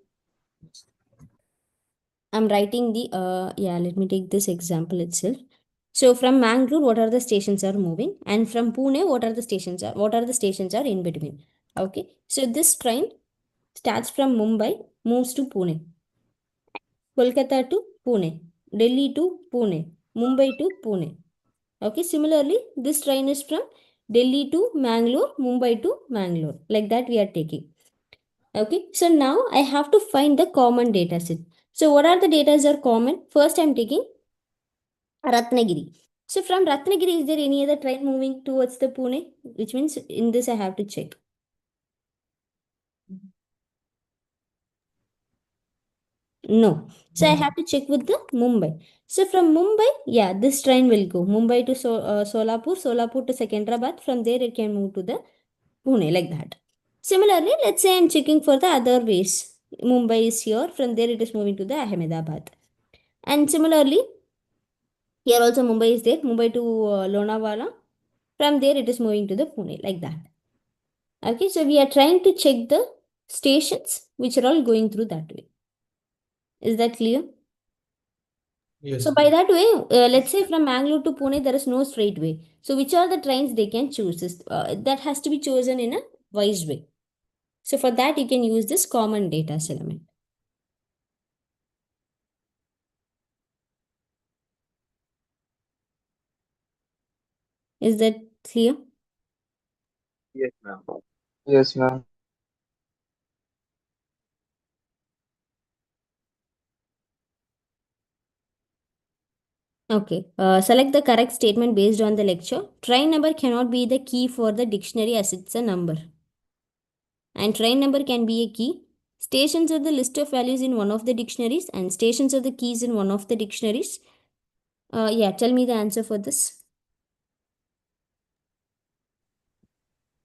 I'm writing the, let me take this example itself. So from Mangalore, what are the stations are moving? And from Pune, what are the stations are in between? Okay. So this train starts from Mumbai, moves to Pune. Kolkata to Pune. Delhi to Pune. Mumbai to Pune. Okay. Similarly, this train is from Delhi to Mangalore, Mumbai to Mangalore. Like that we are taking. Okay, so now I have to find the common data set. So what are the data are common? First I'm taking Ratnagiri. So from Ratnagiri, is there any other train moving towards the Pune? Which means in this I have to check. No. So I have to check with the Mumbai. So from Mumbai, yeah, this train will go. Mumbai to Solapur, Solapur to Secunderabad. From there it can move to the Pune like that. Similarly, let's say I'm checking for the other ways. Mumbai is here. From there it is moving to the Ahmedabad. And similarly, here also Mumbai is there. Mumbai to Lonavala. From there it is moving to the Pune like that. Okay, so we are trying to check the stations which are all going through that way. Is that clear? Yes, So by ma'am. that way, let's say from Mangalore to Pune, there is no straight way. So which are the trains they can choose? That has to be chosen in a wise way. So for that, you can use this common data element. Is that clear? Yes, ma'am. Yes, ma'am. Okay. Select the correct statement based on the lecture. Train number cannot be the key for the dictionary as it's a number. And train number can be a key. Stations are the list of values in one of the dictionaries, and stations are the keys in one of the dictionaries. Tell me the answer for this.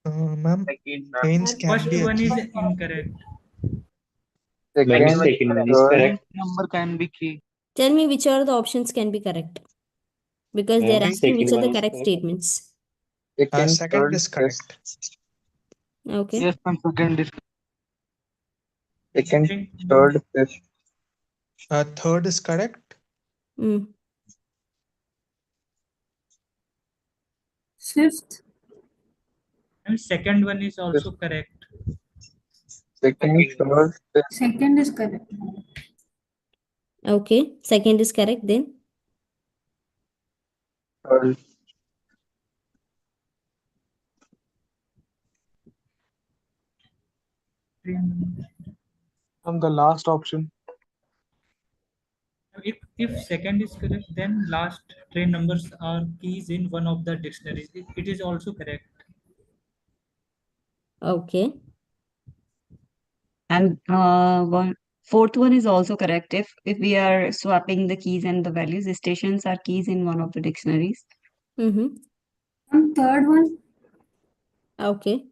Ma'am, Second, ma'am. trains can First be a one is key. incorrect. Ma'am, Second is one is second one is correct. correct. Number can be key. Tell me which are the options can be correct. Because they are Maybe asking which second are the one is correct correct. statements. Second, Second third, is fifth. correct. Okay. Yes, ma'am. Second is Second, Think third, fifth. Third is correct. Mm. Fifth. and second one is also correct. Second, third, fifth. Second is correct. Okay. Second is correct then. Third. from the last option. If second is correct, then last train numbers are keys in one of the dictionaries. It is also correct. Okay. And fourth one is also correct. If we are swapping the keys and the values, the stations are keys in one of the dictionaries. Mm-hmm. And third one. Okay.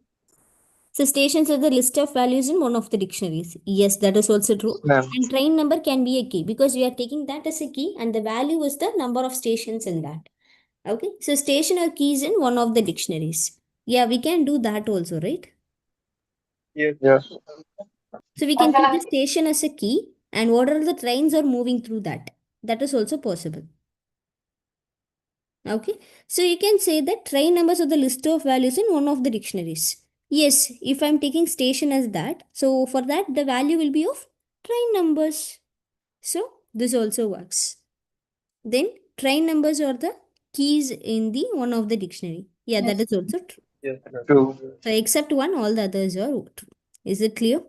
So stations are the list of values in one of the dictionaries. Yes, that is also true. Ma'am. And train number can be a key because we are taking that as a key and the value is the number of stations in that. Okay. So station or keys in one of the dictionaries. Yeah, we can do that also, right? Yes. Yes. So we can keep the station as a key and what are the trains are moving through that. That is also possible. Okay. So you can say that train numbers are the list of values in one of the dictionaries. Yes, if I'm taking station as that, so for that the value will be of train numbers. So this also works. Then train numbers are the keys in the one of the dictionary. Yeah, that is also true. Yes. True. So except one, all the others are true. Is it clear?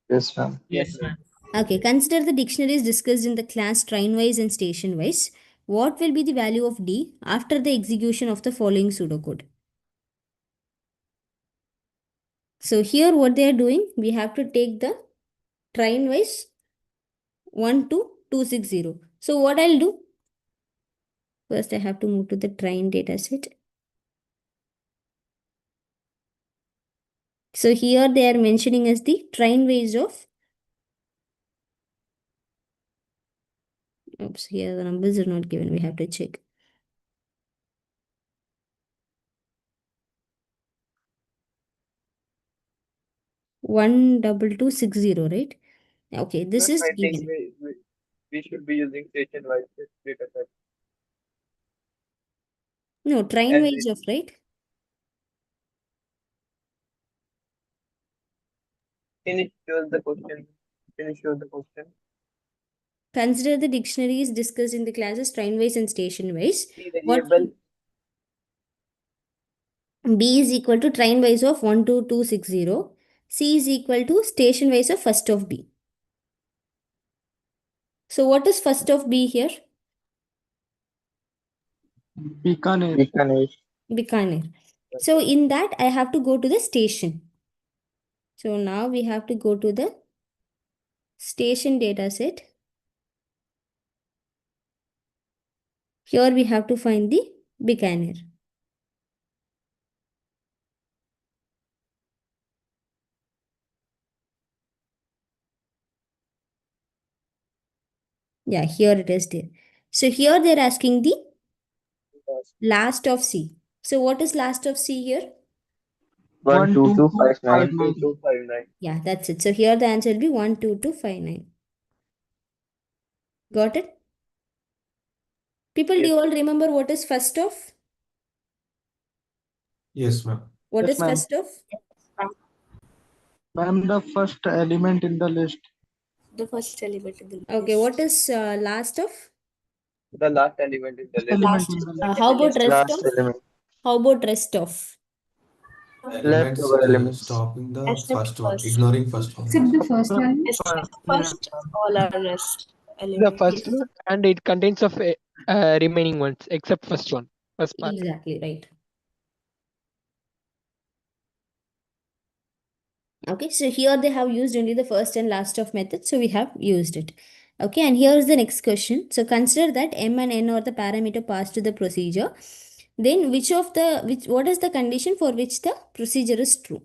Yes, ma'am. Yes, ma'am. Okay, consider the dictionaries discussed in the class train-wise and station-wise. What will be the value of D after the execution of the following pseudocode? So here what they are doing, we have to take the train-wise 12260. So what I'll do? First I have to move to the train dataset. So here they are mentioning as the train-wise of, oops, here the numbers are not given, we have to check. One double two six zero, right? Okay, this Ma'am, is I think given. we should be using station wise data set. No, train As wise it, of, right? can you show the question? Can you show the question? Consider the dictionaries discussed in the classes train wise and station wise. The What variable. B is equal to train wise of 12260. C is equal to station wise of first of B. So what is first of B here? Bikaner. Bikaner. Bikaner. So in that I have to go to the station. So now we have to go to the station data set. Here we have to find the Bikaner. Yeah, here it is there. So here they're asking the last of C. So what is last of C here? 12259. 2259. Yeah, that's it. So here the answer will be 12259. Got it? People, do Yes. you all remember what is first of? Yes, ma'am. What Yes, is ma'am. first of? Ma'am, the first element in the list. The first element in the Okay, list. what is last of? The last element is the list. Element Last in the element list. in How the about list. rest Last of? element. How about rest of? Elements Leftover elements. stopping the Except first one, first. ignoring first one. Except the first one. Except first, all are rest The element. first one, and it contains of remaining ones except first one, first part. Exactly, right. Okay, so here they have used only the first and last of method, so we have used it. Okay, and here is the next question. So consider that m and n are the parameter passed to the procedure. Then what is the condition for which the procedure is true?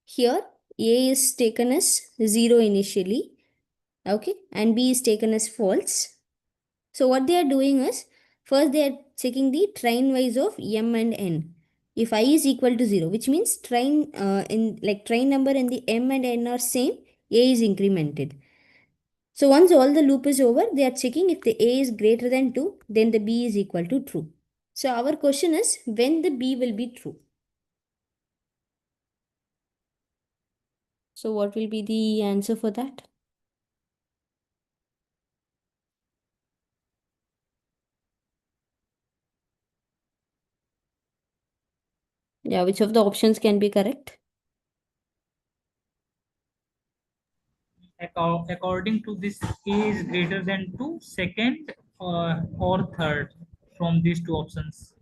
Here, A is taken as 0 initially, okay, and B is taken as false. So what they are doing is, first they are checking the train wise of M and N. If I is equal to 0, which means train number and the M and N are same, A is incremented. So once all the loop is over, they are checking if the A is greater than 2, then the B is equal to true. So our question is when the B will be true. So what will be the answer for that? Yeah, which of the options can be correct? According to this, A is greater than 2, second or third from these two options.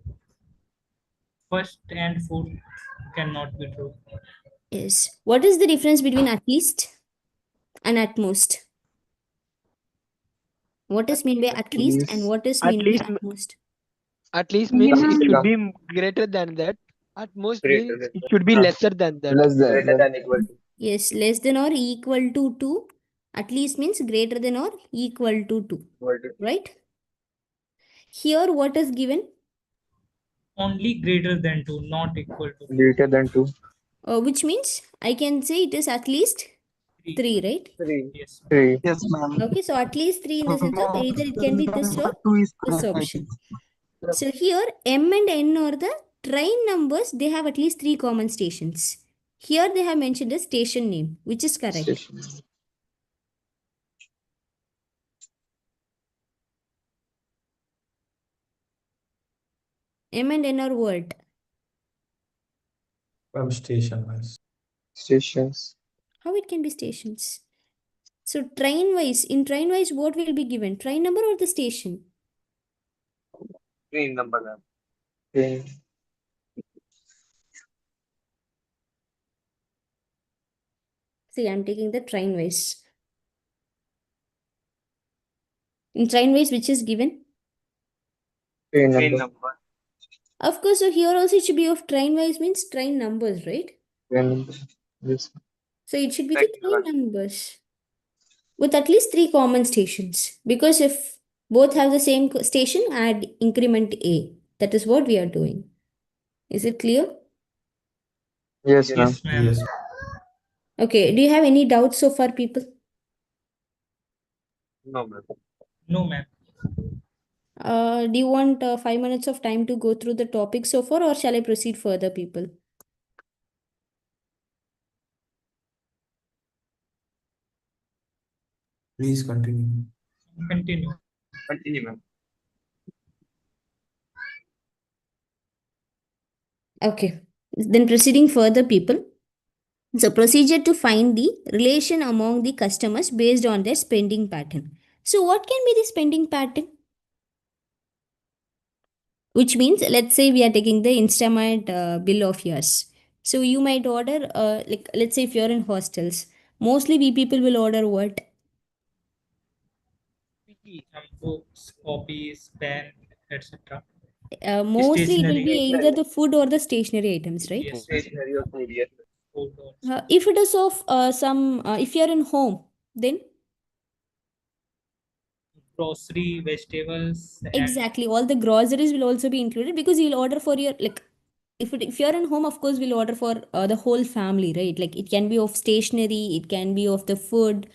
First and fourth cannot be true. Yes. What is the difference between at least and at most? What is mean by At at least and least what is At mean by least at most? at least means it Minimum. should maximum, be greater than that. At most Greater means than it should be uh, lesser than that. less than greater than equal to. Yes, less than or equal to 2. At least means greater than or equal to 2. Equal to. Right? Here what is given? Only greater than 2, not equal to. greater than 2. Which means I can say it is at least 3. 3, right? 3. Yes. 3. Yes, ma'am. Okay, so at least 3 in the sense of either it can be this or Number two is this correct, I think. option. So here M and N are the train numbers, they have at least 3 common stations. Here they have mentioned the station name, which is correct. Station. M and N are what? From station wise. Stations. How it can be stations? So train wise, in train wise, what will be given? Train number or the station? Train number, ma'am. Train. See, I'm taking the train wise. In train wise, which is given? Train Train number. number. Of course, so here also it should be of train wise means train numbers, right? Train number. Yes. So it should be the Correct, train ma'am. numbers with at least 3 common stations. Because if both have the same station, add increment A. That is what we are doing. Is it clear? Yes, ma'am. Yes, ma'am. Yes. Okay, do you have any doubts so far, people? No, ma'am. No, ma'am. Do you want 5 minutes of time to go through the topic so far, or shall I proceed further, people? Please continue. Continue. Continue, ma'am. Okay, then proceeding further, people. So, procedure to find the relation among the customers based on their spending pattern. So, what can be the spending pattern? Which means, let's say we are taking the Instamart bill of yours. So, you might order, like, let's say if you're in hostels, mostly we people will order what? Some books, copies, pen, etc. Mostly it will be Stationery. either Stationery. the food or the stationery items, right? Yes, ma'am. Stationery or food, yes. Food also. If it is of if you're in home, then Grocery, vegetables, and exactly all the groceries will also be included because you'll order for your like if you're in home, of course we'll order for the whole family, right? Like it can be of stationery, it can be of the food,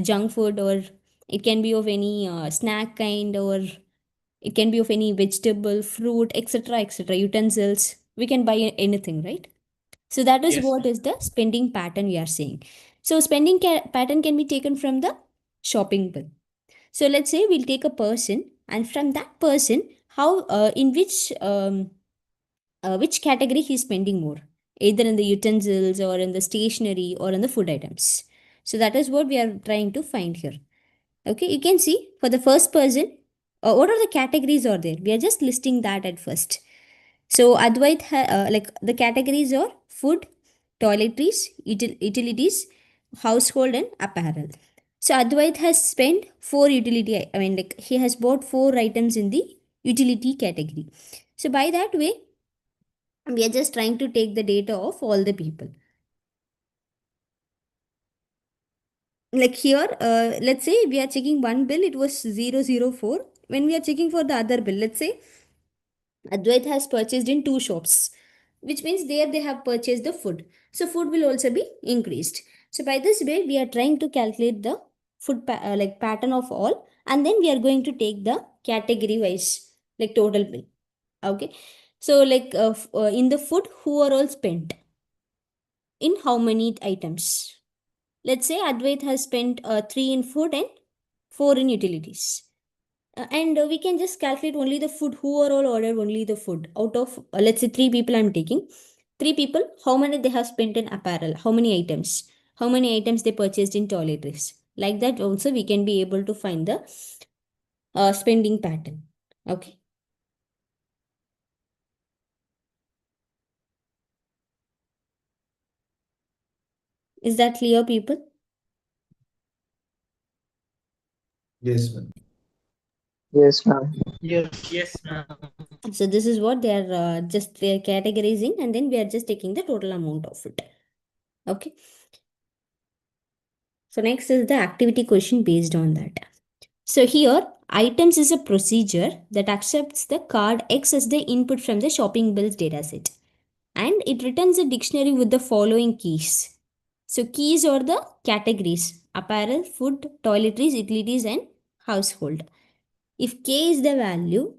junk food, or it can be of any snack kind, or it can be of any vegetable, fruit, etc., etc., utensils. We can buy anything, right? So that is yes, what ma'am. is the spending pattern we are saying. So spending pattern can be taken from the shopping bill. So let's say we'll take a person, and from that person, how in which category he's spending more, either in the utensils or in the stationery or in the food items. So that is what we are trying to find here. Okay, you can see for the first person, what are the categories are there? We are just listing that at first. So Advait, like the categories are food, toiletries, utilities, household, and apparel. So Advait has spent four utility. I mean, like he has bought four items in the utility category. So by that way, we are just trying to take the data of all the people. Like here, let's say we are checking one bill, it was 004. When we are checking for the other bill, let's say Advait has purchased in two shops, which means there they have purchased the food. So food will also be increased. So by this way, we are trying to calculate the like pattern of all, and then we are going to take the category wise, like total bill. Okay. So like in the food, who are all spent in how many items? Let's say Advait has spent 3 in food and 4 in utilities. And we can just calculate only the food, who are all ordered only the food. Out of, let's say 3 people I'm taking. 3 people, how many they have spent in apparel, how many items, how many items they purchased in toiletries. Like that also we can be able to find the spending pattern. Okay. Is that clear, people? Yes, ma'am. Yes, ma'am. Yes, ma'am. So this is what they are just they are categorizing, and then we are just taking the total amount of it. Okay. So next is the activity question based on that. So here, items is a procedure that accepts the card X as the input from the shopping bills dataset, and it returns a dictionary with the following keys. So keys are the categories: apparel, food, toiletries, utilities, and household. If K is the value,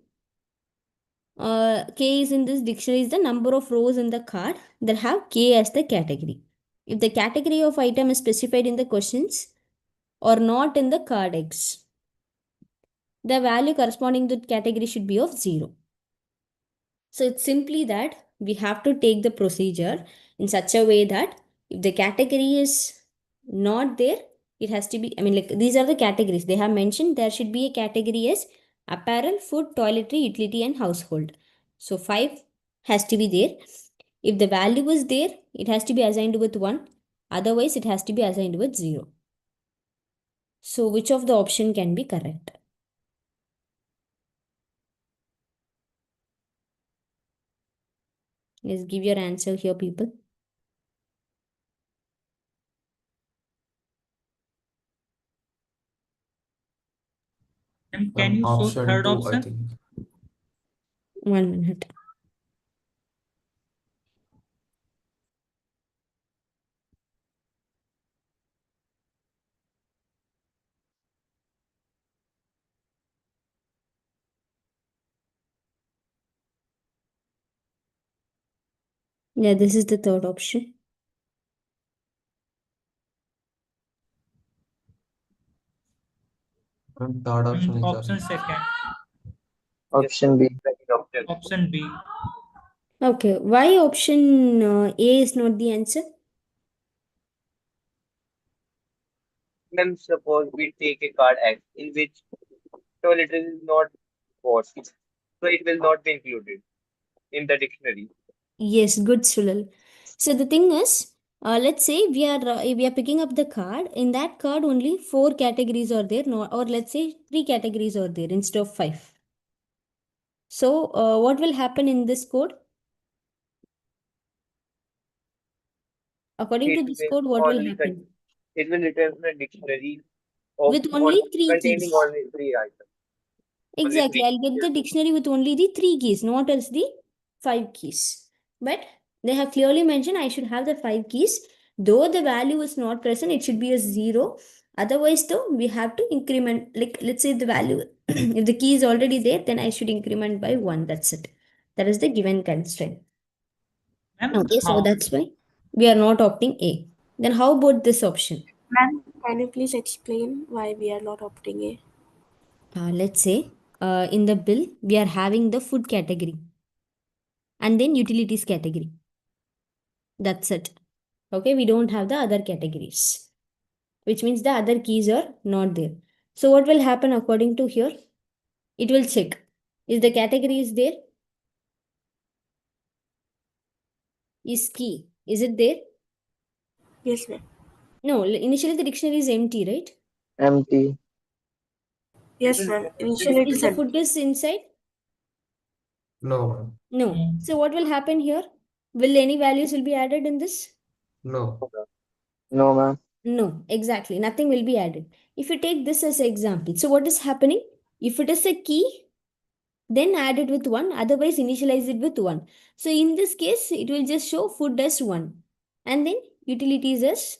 K is in this dictionary is the number of rows in the card that have K as the category. If the category of item is specified in the questions or not in the card X, the value corresponding to the category should be of 0. So it's simply that we have to take the procedure in such a way that if the category is not there, it has to be, I mean, like these are the categories they have mentioned. There should be a category as apparel, food, toiletry, utility, and household. So 5 has to be there. If the value is there, it has to be assigned with 1. Otherwise, it has to be assigned with 0. So which of the option can be correct? Let's give your answer here, people. And can you show Option third 2, I option? think. 1 minute. Yeah, this is the third option. And third option is Option correct. second. Yes, Option B. second option. Option B. Okay, why option A is not the answer? Then suppose we take a card X in which toiletries is not bought, so it will not be included in the dictionary. Yes, good, Sulal. So the thing is, let's say we are picking up the card. In that card, only 4 categories are there, no, or let's say 3 categories are there instead of 5. So what will happen in this code? According to It this will code, what will only happen? it will return a dictionary of With on only 3 containing keys. only three items. Only Exactly. three. I'll get Yes. the dictionary with only the 3 keys, not as the 5 keys. But they have clearly mentioned I should have the 5 keys. Though the value is not present, it should be a 0. Otherwise, though, we have to increment. Like, let's say the value, if the key is already there, then I should increment by 1. That's it. That is the given constraint. Ma'am, Okay, so how? that's why we are not opting A. Then how about this option? Ma'am, can you please explain why we are not opting A? Let's say in the bill, we are having the food category and then utilities category. That's it. Okay, we don't have the other categories, which means the other keys are not there. So what will happen according to here? It will check. Is the category is there? Is key. Is it there? Yes, ma'am. No, initially the dictionary is empty, right? Empty. Yes, ma'am. Initially it Is is the empty. food is inside? No, ma'am. No. No. So what will happen here? Will any values will be added in this? No. No, ma'am. No, exactly. Nothing will be added. If you take this as an example, so what is happening? If it is a key, then add it with 1, otherwise initialize it with 1. So in this case, it will just show food as 1. And then utilities as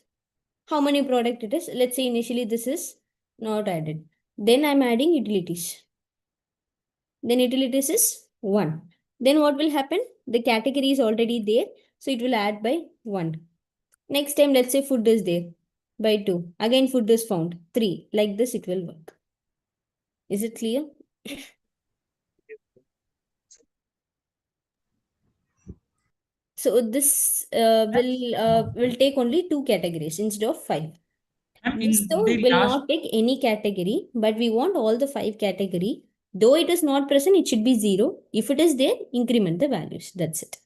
how many product it is. Let's say initially this is not added. Then I'm adding utilities. Then utilities is 1. Then what will happen? The category is already there. So it will add by 1. Next time, let's say food is there by 2. Again, food is found 3. Like this, it will work. Is it clear? So this will take only 2 categories instead of 5. Ma'am, This in though the will last not take any category, but we want all the 5 category. Though it is not present, it should be 0. If it is there, increment the values. That's it.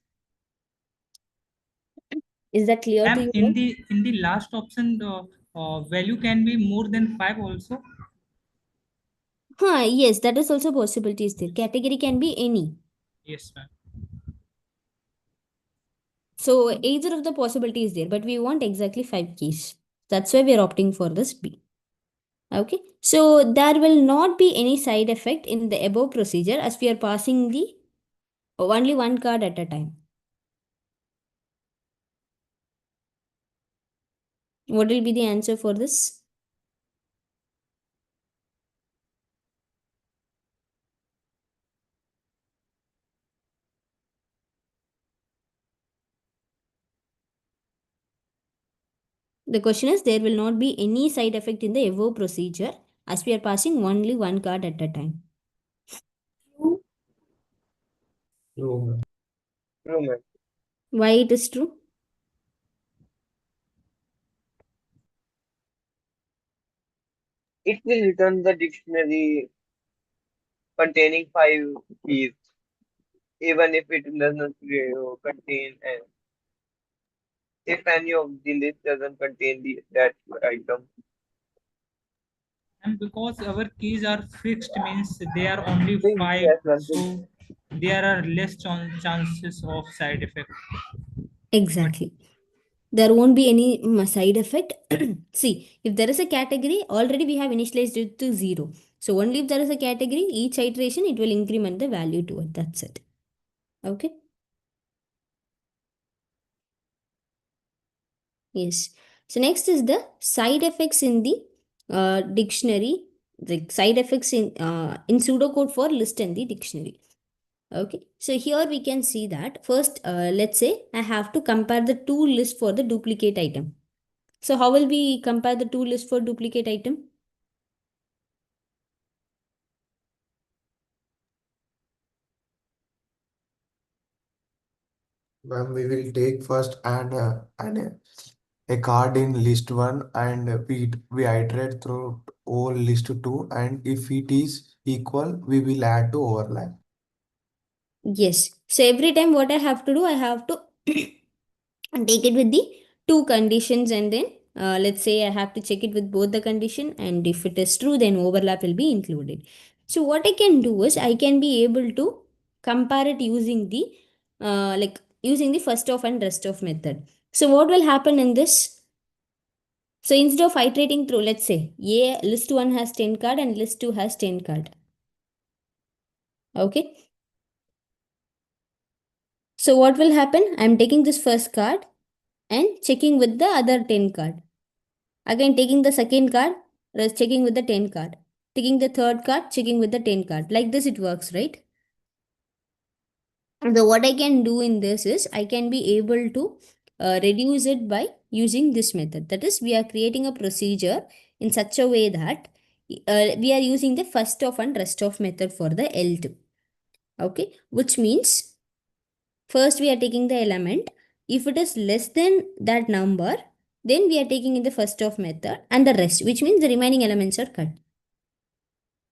Is that clear to ma'am, you all? in the last option, the value can be more than 5 also. Yes, that is also possibilities there. Category can be any. Yes, ma'am. So either of the possibility is there, but we want exactly 5 keys. That's why we are opting for this B. Okay. So there will not be any side effect in the above procedure as we are passing the only one card at a time. What will be the answer for this? The question is there will not be any side effect in the above procedure as we are passing only one card at a time. True, ma'am. True, ma'am. Why it is true? It will return the dictionary containing 5 keys, even if it doesn't contain an. If any of the list doesn't contain that item. And because our keys are fixed, means they are only Think 5, yes, ma'am. so there are less chances of side effect. But Exactly. There won't be any side effect. See, if there is a category, already we have initialized it to 0. So only if there is a category, each iteration, it will increment the value to it. That's it. Okay. Yes. So next is the side effects in the dictionary. The side effects in pseudocode for list in the dictionary. Okay. So here we can see that first, let's say I have to compare the two lists for the duplicate item. So how will we compare the two lists for duplicate item? Ma'am, we will take first a card in list 1 and we iterate through all list 2, and if it is equal, we will add to overlap. Yes. So every time what I have to do, I have to take it with the two conditions, and then let's say I have to check it with both the condition, and if it is true, then overlap will be included. So what I can do is I can be able to compare it using the using the first of and rest of method. So what will happen in this? So instead of iterating through, let's say A list 1 has 10 card and list 2 has 10 card. Okay. So what will happen? I'm taking this first card and checking with the other 10 card. Again taking the second card, checking with the 10 card. Taking the third card, checking with the 10 card. Like this it works, right? So what I can do in this is I can be able to reduce it by using this method. That is, we are creating a procedure in such a way that we are using the first of and rest of method for the L2. Okay, which means first we are taking the element. If it is less than that number, then we are taking in the first of method and the rest, which means the remaining elements are cut.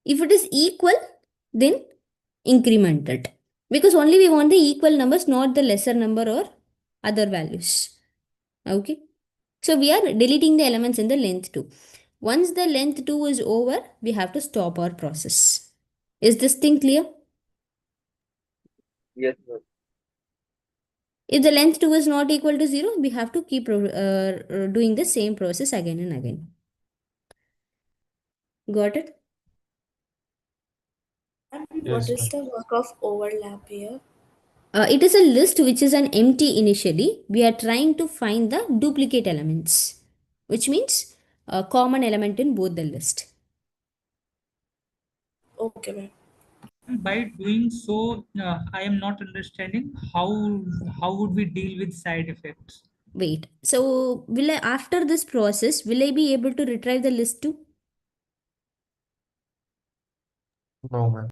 If it is equal, then increment it. Because only we want the equal numbers, not the lesser number or other values. Okay. So we are deleting the elements in the length 2. Once the length 2 is over, we have to stop our process. Is this thing clear? Yes, ma'am. If the length 2 is not equal to 0, we have to keep doing the same process again and again. Got it? And what Yes, is ma'am. the work of overlap here? It is a list which is an empty initially. We are trying to find the duplicate elements, which means a common element in both the list. Okay, ma'am. By doing so, I am not understanding how would we deal with side effects. Wait, so will I, after this process, will I be able to retrieve the list too? No, ma'am.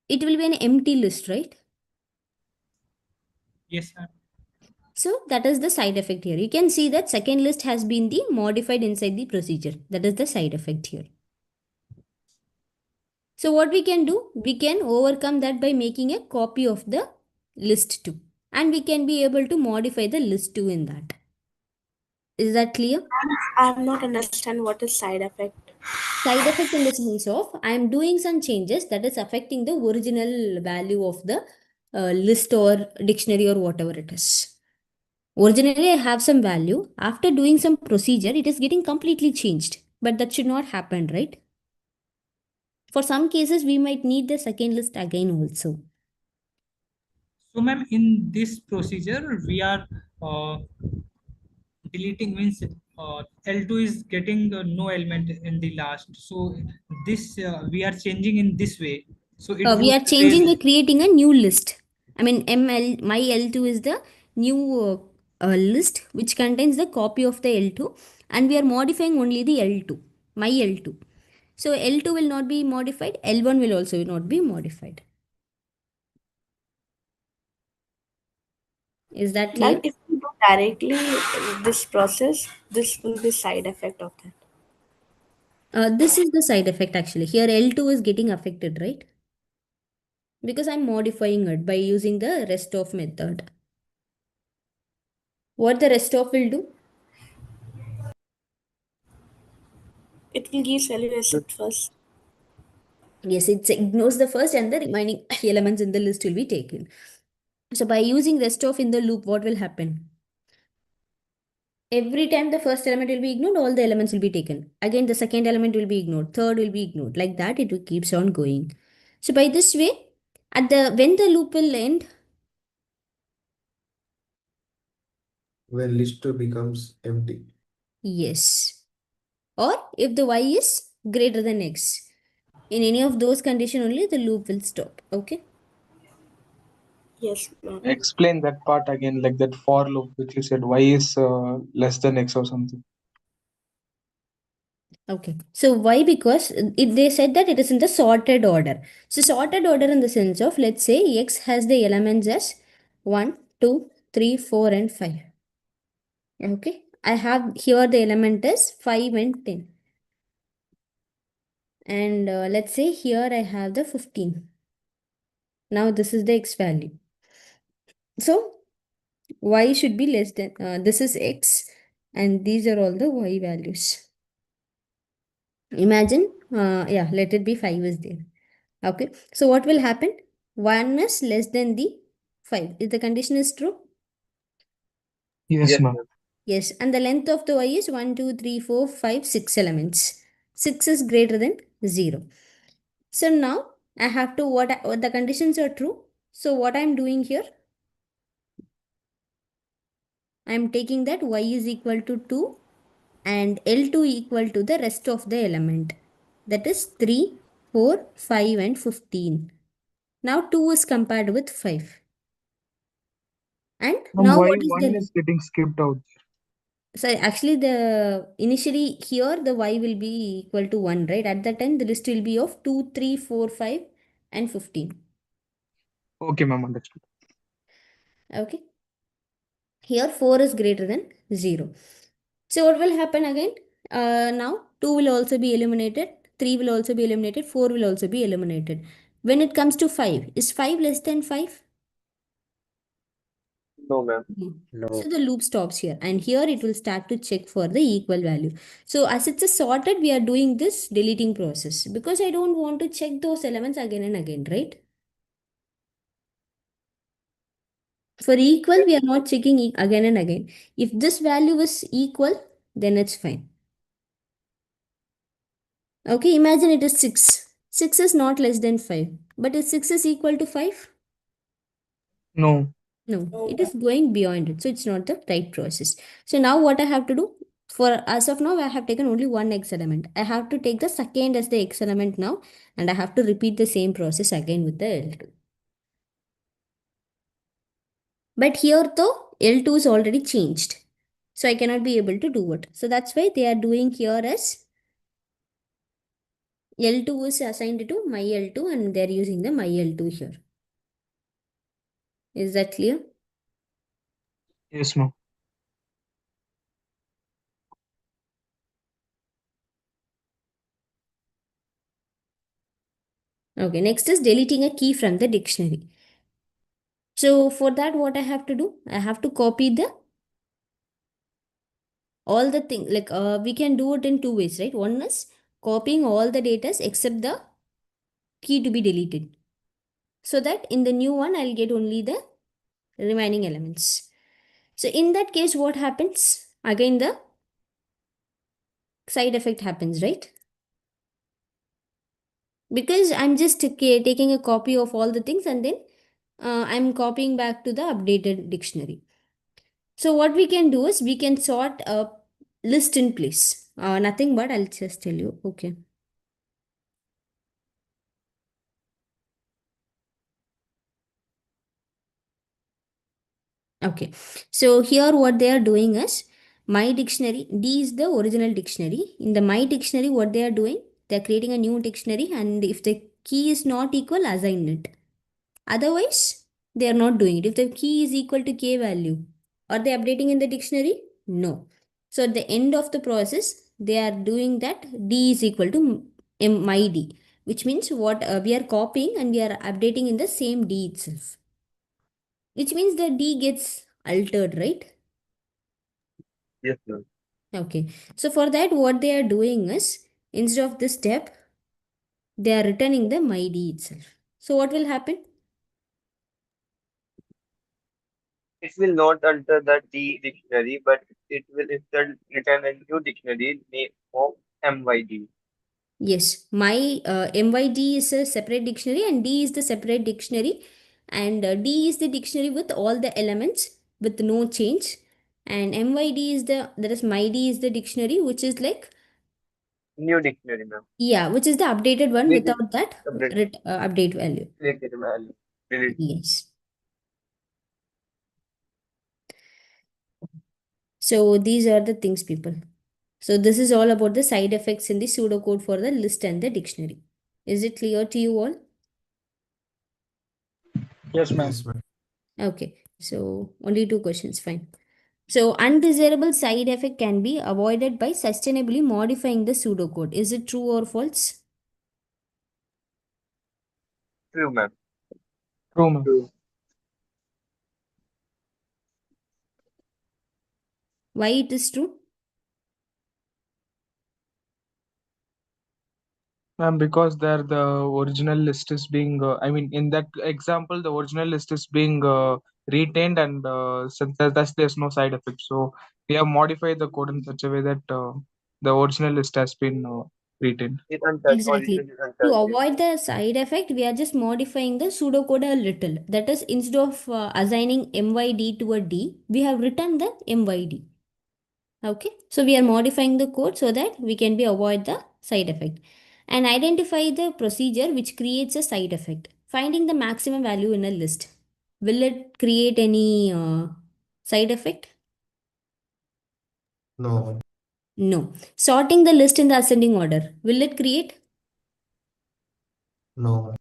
It will be an empty list, right? Yes, sir. So that is the side effect here. You can see that second list has been the modified inside the procedure. That is the side effect here. So what we can do, we can overcome that by making a copy of the list 2. And we can be able to modify the list 2 in that. Is that clear? I'm not understand what is side effect. Side effect in the sense of I am doing some changes that is affecting the original value of the list or dictionary or whatever it is. Originally I have some value. After doing some procedure, it is getting completely changed. But that should not happen, right? For some cases, we might need the second list again also. So, ma'am, in this procedure, we are deleting means L2 is getting no element in the last. So this we are changing in this way. So it We would are changing raise. the creating a new list. I mean, my L2 is the new list which contains the copy of the L2, and we are modifying only the L2, my L2. So L2 will not be modified, L1 will also not be modified. Is that Ma'am, clear? if we do directly this process, this will be side effect of that. This is the side effect actually. Here L2 is getting affected, right? Because I'm modifying it by using the rest of method. What the rest of will do? It will give value except first. Yes, it ignores the first and the remaining elements in the list will be taken. So by using rest of in the loop, what will happen? Every time the first element will be ignored, all the elements will be taken. Again, the second element will be ignored, third will be ignored. Like that, it will keeps on going. So by this way, at the when the loop will end, When list 2 becomes empty. yes. Or if the y is greater than x. In any of those condition only, the loop will stop. Okay. Yes, ma'am. Explain that part again, like that for loop which you said y is less than x or something. Okay. So why? Because they said that it is in the sorted order. So sorted order in the sense of, let's say x has the elements as 1, 2, 3, 4 and 5. Okay. I have here the element is 5 and 10. And let's say here I have the 15. Now this is the x value. So y should be less than, this is x and these are all the y values. Imagine, yeah, let it be 5 is there. Okay, so what will happen? 1 is less than the 5. If the condition is true? Yes, Yes, ma'am. ma'am. Yes, and the length of the y is 1, 2, 3, 4, 5, 6 elements. 6 is greater than 0. So now I have to, what the conditions are true. So what I am doing here, I am taking that y is equal to 2 and L2 equal to the rest of the element. That is 3, 4, 5 and 15. Now 2 is compared with 5. And now Why what is one the, is getting skipped out? so actually the initially here the y will be equal to 1, right? At that time the list will be of 2, 3, 4, 5 and 15. Okay, ma'am, understood. Okay. Here 4 is greater than 0. So what will happen again? Now 2 will also be eliminated, 3 will also be eliminated, 4 will also be eliminated. When it comes to 5, is 5 less than 5? No, ma'am. So No. the loop stops here and here it will start to check for the equal value. So as it's a sorted, we are doing this deleting process because I don't want to check those elements again and again, right? For equal, we are not checking again and again. If this value is equal, then it's fine. Okay, imagine it is 6. 6 is not less than 5. But if 6 is equal to 5? No. No, it is going beyond it. So it's not the right process. So now what I have to do? For as of now, I have taken only one x element. I have to take the second as the x element now, and I have to repeat the same process again with the L2. But here though, L2 is already changed. So I cannot be able to do it. So that's why they are doing here as L2 is assigned to my L2 and they are using the my L2 here. Is that clear? Yes, ma'am. Okay, next is deleting a key from the dictionary. So for that, what I have to do? I have to copy the all the thing like we can do it in two ways, right? One is copying all the data except the key to be deleted. So that in the new one, I'll get only the remaining elements. So in that case, what happens? Again, the side effect happens, right? Because I'm just taking a copy of all the things and then I'm copying back to the updated dictionary. So what we can do is we can sort a list in place. Nothing but I'll just tell you. Okay. Okay. So here what they are doing is my dictionary. D is the original dictionary. In the my dictionary, what they are doing, they are creating a new dictionary, and if the key is not equal, assign it. Otherwise, they are not doing it. If the key is equal to k value, are they updating in the dictionary? No. So at the end of the process, they are doing that d is equal to my d, which means what we are copying and we are updating in the same d itself. Which means the d gets altered, right? Yes, ma'am. Okay. So for that, what they are doing is instead of this step, they are returning the my d itself. So what will happen? It will not alter the D dictionary, but it will instead return a new dictionary name of MYD. Yes, my MYD is a separate dictionary and D is the separate dictionary. And D is the dictionary with all the elements with no change. And MYD is that is my D is the dictionary which is like, New dictionary, ma'am. yeah, which is the updated one Which is without that separate update value. related value. Related. Yes. So these are the things, people. So this is all about the side effects in the pseudocode for the list and the dictionary. Is it clear to you all? Yes, ma'am. Yes, ma'am. Okay. So only two questions, fine. So undesirable side effect can be avoided by sustainably modifying the pseudocode. Is it true or false? True, ma'am. True, ma'am. True. Why it is true? Ma'am, because there the original list is being, I mean, in that example, the original list is being retained, and since that's there's no side effect. So we have modified the code in such a way that the original list has been retained. It untouched. Exactly. Original is To untouched. Yes. avoid the side effect, we are just modifying the pseudocode a little. That is, instead of assigning MYD to a D, we have written the MYD. Okay. So we are modifying the code so that we can be avoid the side effect. And identify the procedure which creates a side effect. Finding the maximum value in a list. Will it create any side effect? No. No. Sorting the list in the ascending order. Will it create? No.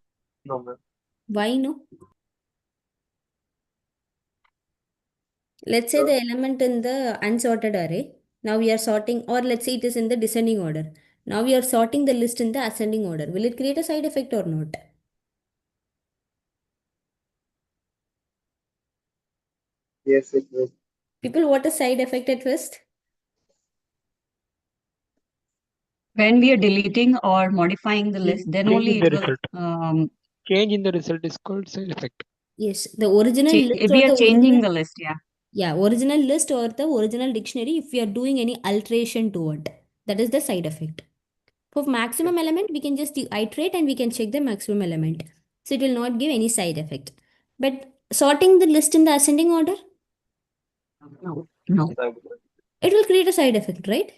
No, ma'am. Why no? Let's say So, the element in the unsorted array. Now we are sorting, or let's say it is in the descending order. Now we are sorting the list in the ascending order. Will it create a side effect or not? yes, it will. People, what is side effect at first? When we are deleting or modifying the list, then Change in only the it will result. Change in the result is called side effect. Yes, the original list or We are the changing original, the list, yeah. yeah, original list or the original dictionary, if we are doing any alteration to it, that is the side effect. For maximum element, we can just iterate and we can check the maximum element. So it will not give any side effect. But sorting the list in the ascending order, No. No. it will create a side effect, right?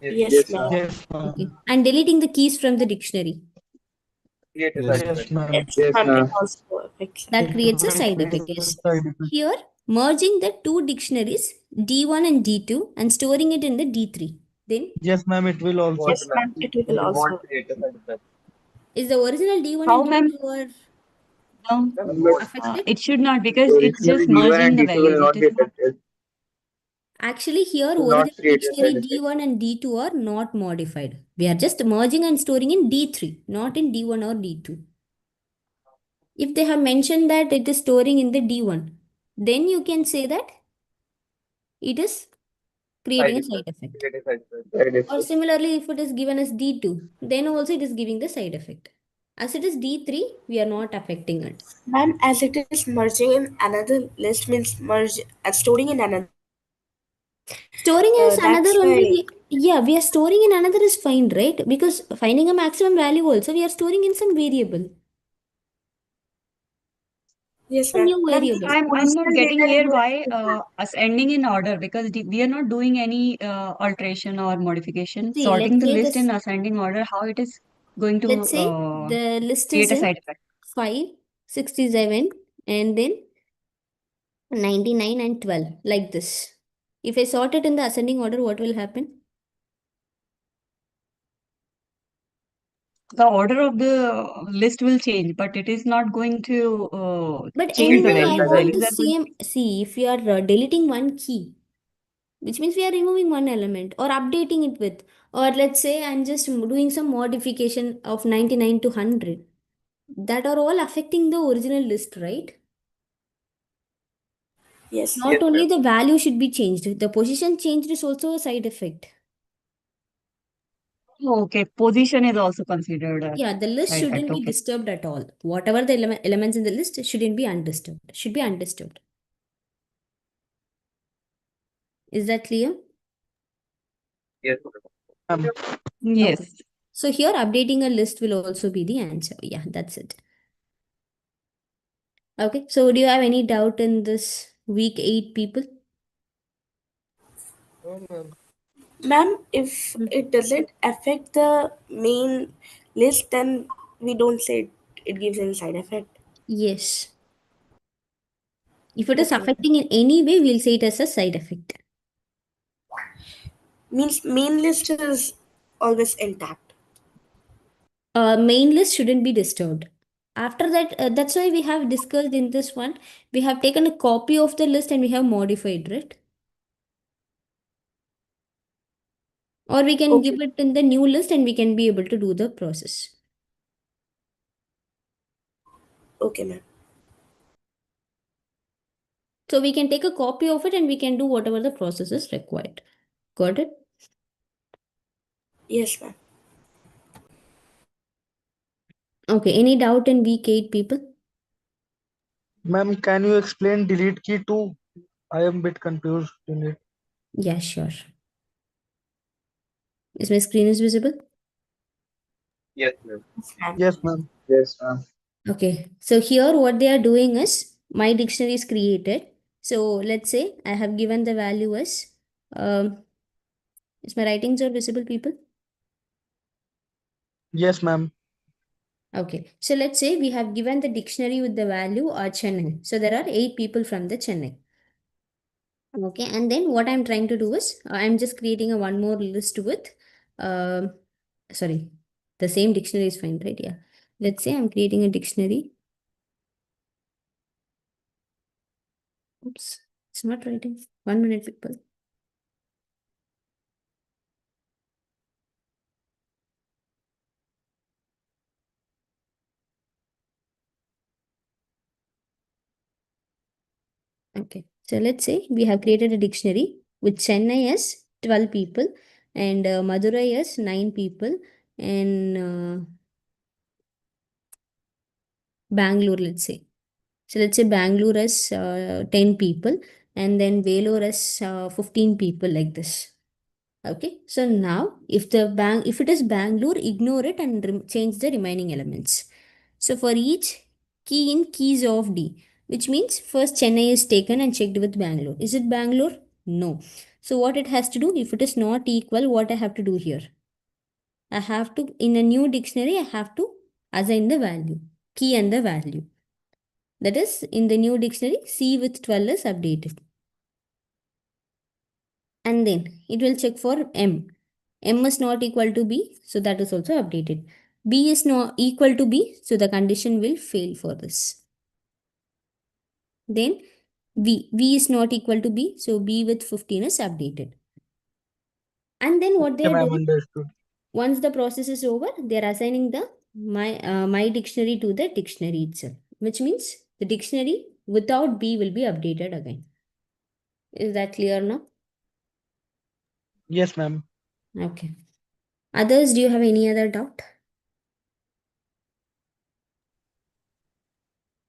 Yes, Yes, ma'am. ma'am. Yes, ma'am. Okay. And deleting the keys from the dictionary, Create a Yes. side Yes, effect. ma'am. Yes, ma'am. It also affects. that It creates a will side create effect. a Yes. side effect. Here, merging the two dictionaries, D1 and D2, and storing it in the D3. Then, Yes, ma'am. It will also. Won't, Yes, ma'am. ma'am. It It will won't also. create a side effect. is the original D1 How, and ma'am? D2 are No. Ma'am, but affected? It should not, because it's originally just D1 merging and the D2 will values. It not is be not. affected. Actually, here It will not original create a dictionary side effect. D1 and D2 are not modified. We are just merging and storing in D3, not in D1 or D2. If they have mentioned that it is storing in the D1, then you can say that it is Side creating a side effect. effect. Create a side effect. Side Or effect. similarly, if it is given as D2, then also it is giving the side effect. As it is D3, we are not affecting it. Ma'am, as it is merging in another list means merge and storing in another list. Storing is another That's only. why. Yeah, we are storing in another is fine, right? Because finding a maximum value also, we are storing in some variable, Yes, some ma'am. new Ma'am, variable. the I'm not original getting data here you why have given. us ending in order, because we are not doing any alteration or modification. See, Sorting let's the say list in this. ascending order, how it is going to Let's say the list is create a in side effect. 5, 67, and then 99 and 12, like this. If I sort it in the ascending order, what will happen? The order of the list will change, but it is not going to But change the anyway, I values. want the Values are going. same. See, if you are deleting one key, which means we are removing one element or updating it with, or let's say I'm just doing some modification of 99 to 100, that are all affecting the original list, right? Yes. Not Yes, only ma'am. the value should be changed, the position changed is also a side effect. Oh, okay, position is also considered a Yeah, the list side effect. shouldn't be Okay. disturbed at all. Whatever the elements in the list shouldn't be undisturbed. Should be undisturbed. Is that clear? Yes, Ma'am. Okay. Yes. So here updating a list will also be the answer. Yeah, that's it. Okay. So do you have any doubt in this week 8 people? ma'am. No, ma'am. Ma'am, if Hmm. it doesn't affect the main list, then we don't say it gives any side effect. Yes. If it is Okay, ma'am. affecting in any way, we'll say it as a side effect. Means main list is always intact. Main list shouldn't be disturbed. After that, that's why we have discussed in this one. We have taken a copy of the list and we have modified it. Or we can Okay, give it in the new list and we can be able to do the process. okay, ma'am. So we can take a copy of it and we can do whatever the process is required. Got it? Yes, ma'am. Okay. Any doubt in week 8 people? Ma'am, can you explain delete key too? I am a bit confused in it. Yeah, sure. Is my screen is visible? Yes, ma'am. Yes, ma'am. Yes, ma'am. Yes, ma'am. Okay. So here what they are doing is my dictionary is created. So let's say I have given the value as is my writings are visible people? Yes, ma'am. Okay. So let's say we have given the dictionary with the value Chennai. So there are 8 people from the Chennai. Okay. And then what I'm trying to do is I'm just creating a one more list with um sorry, the same dictionary is fine, right? Yeah. Let's say I'm creating a dictionary. Oops, it's not writing. 1 minute, people. Okay. So let's say we have created a dictionary with Chennai as 12 people and Madurai as 9 people and Bangalore, let's say. So let's say Bangalore has 10 people, and then Vellore has 15 people, like this. Okay, so now if it is Bangalore, ignore it and change the remaining elements. So for each key in keys of D, which means first Chennai is taken and checked with Bangalore. Is it Bangalore? No. So what it has to do, if it is not equal, what I have to do here? I have to, in a new dictionary, I have to assign the value, key and the value. That is, in the new dictionary, C with 12 is updated. And then it will check for M. M is not equal to B, so that is also updated. B is not equal to B, so the condition will fail for this. Then V is not equal to B, so B with 15 is updated. And then what they Okay, are ma'am, doing, understood. once the process is over, they are assigning the my dictionary to the dictionary itself, which means the dictionary without B will be updated again. Is that clear now? Yes, ma'am. Okay. Others, do you have any other doubt?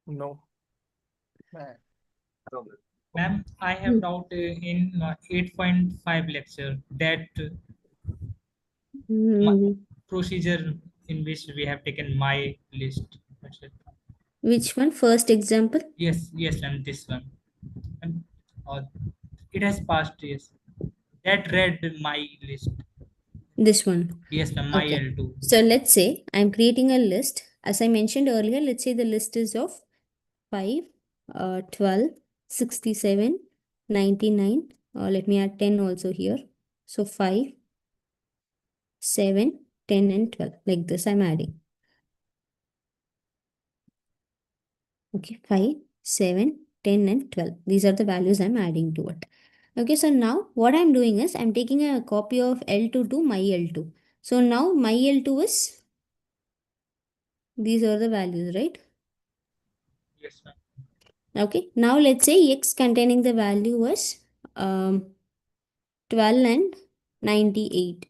No. Ma'am, I have Hmm. doubt in 8.5 lecture that Hmm. procedure in which we have taken my list. That's it. Which one? First example? Yes, ma'am, this one. And, uh, it has passed, yes. That read my list. This one. Yes, ma'am, my Okay. L2. So let's say I'm creating a list. As I mentioned earlier, let's say the list is of 5, 12, 67, 99. Let me add 10 also here. So 5, 7, 10, and 12. Like this, I'm adding. Okay, 5, 7, 10, and 12. These are the values I'm adding to it. Okay, so now what I'm doing is I'm taking a copy of L2 to my L2. So now my L2 is, these are the values, right? Yes, ma'am. Okay, now let's say X containing the value was 12 and 98.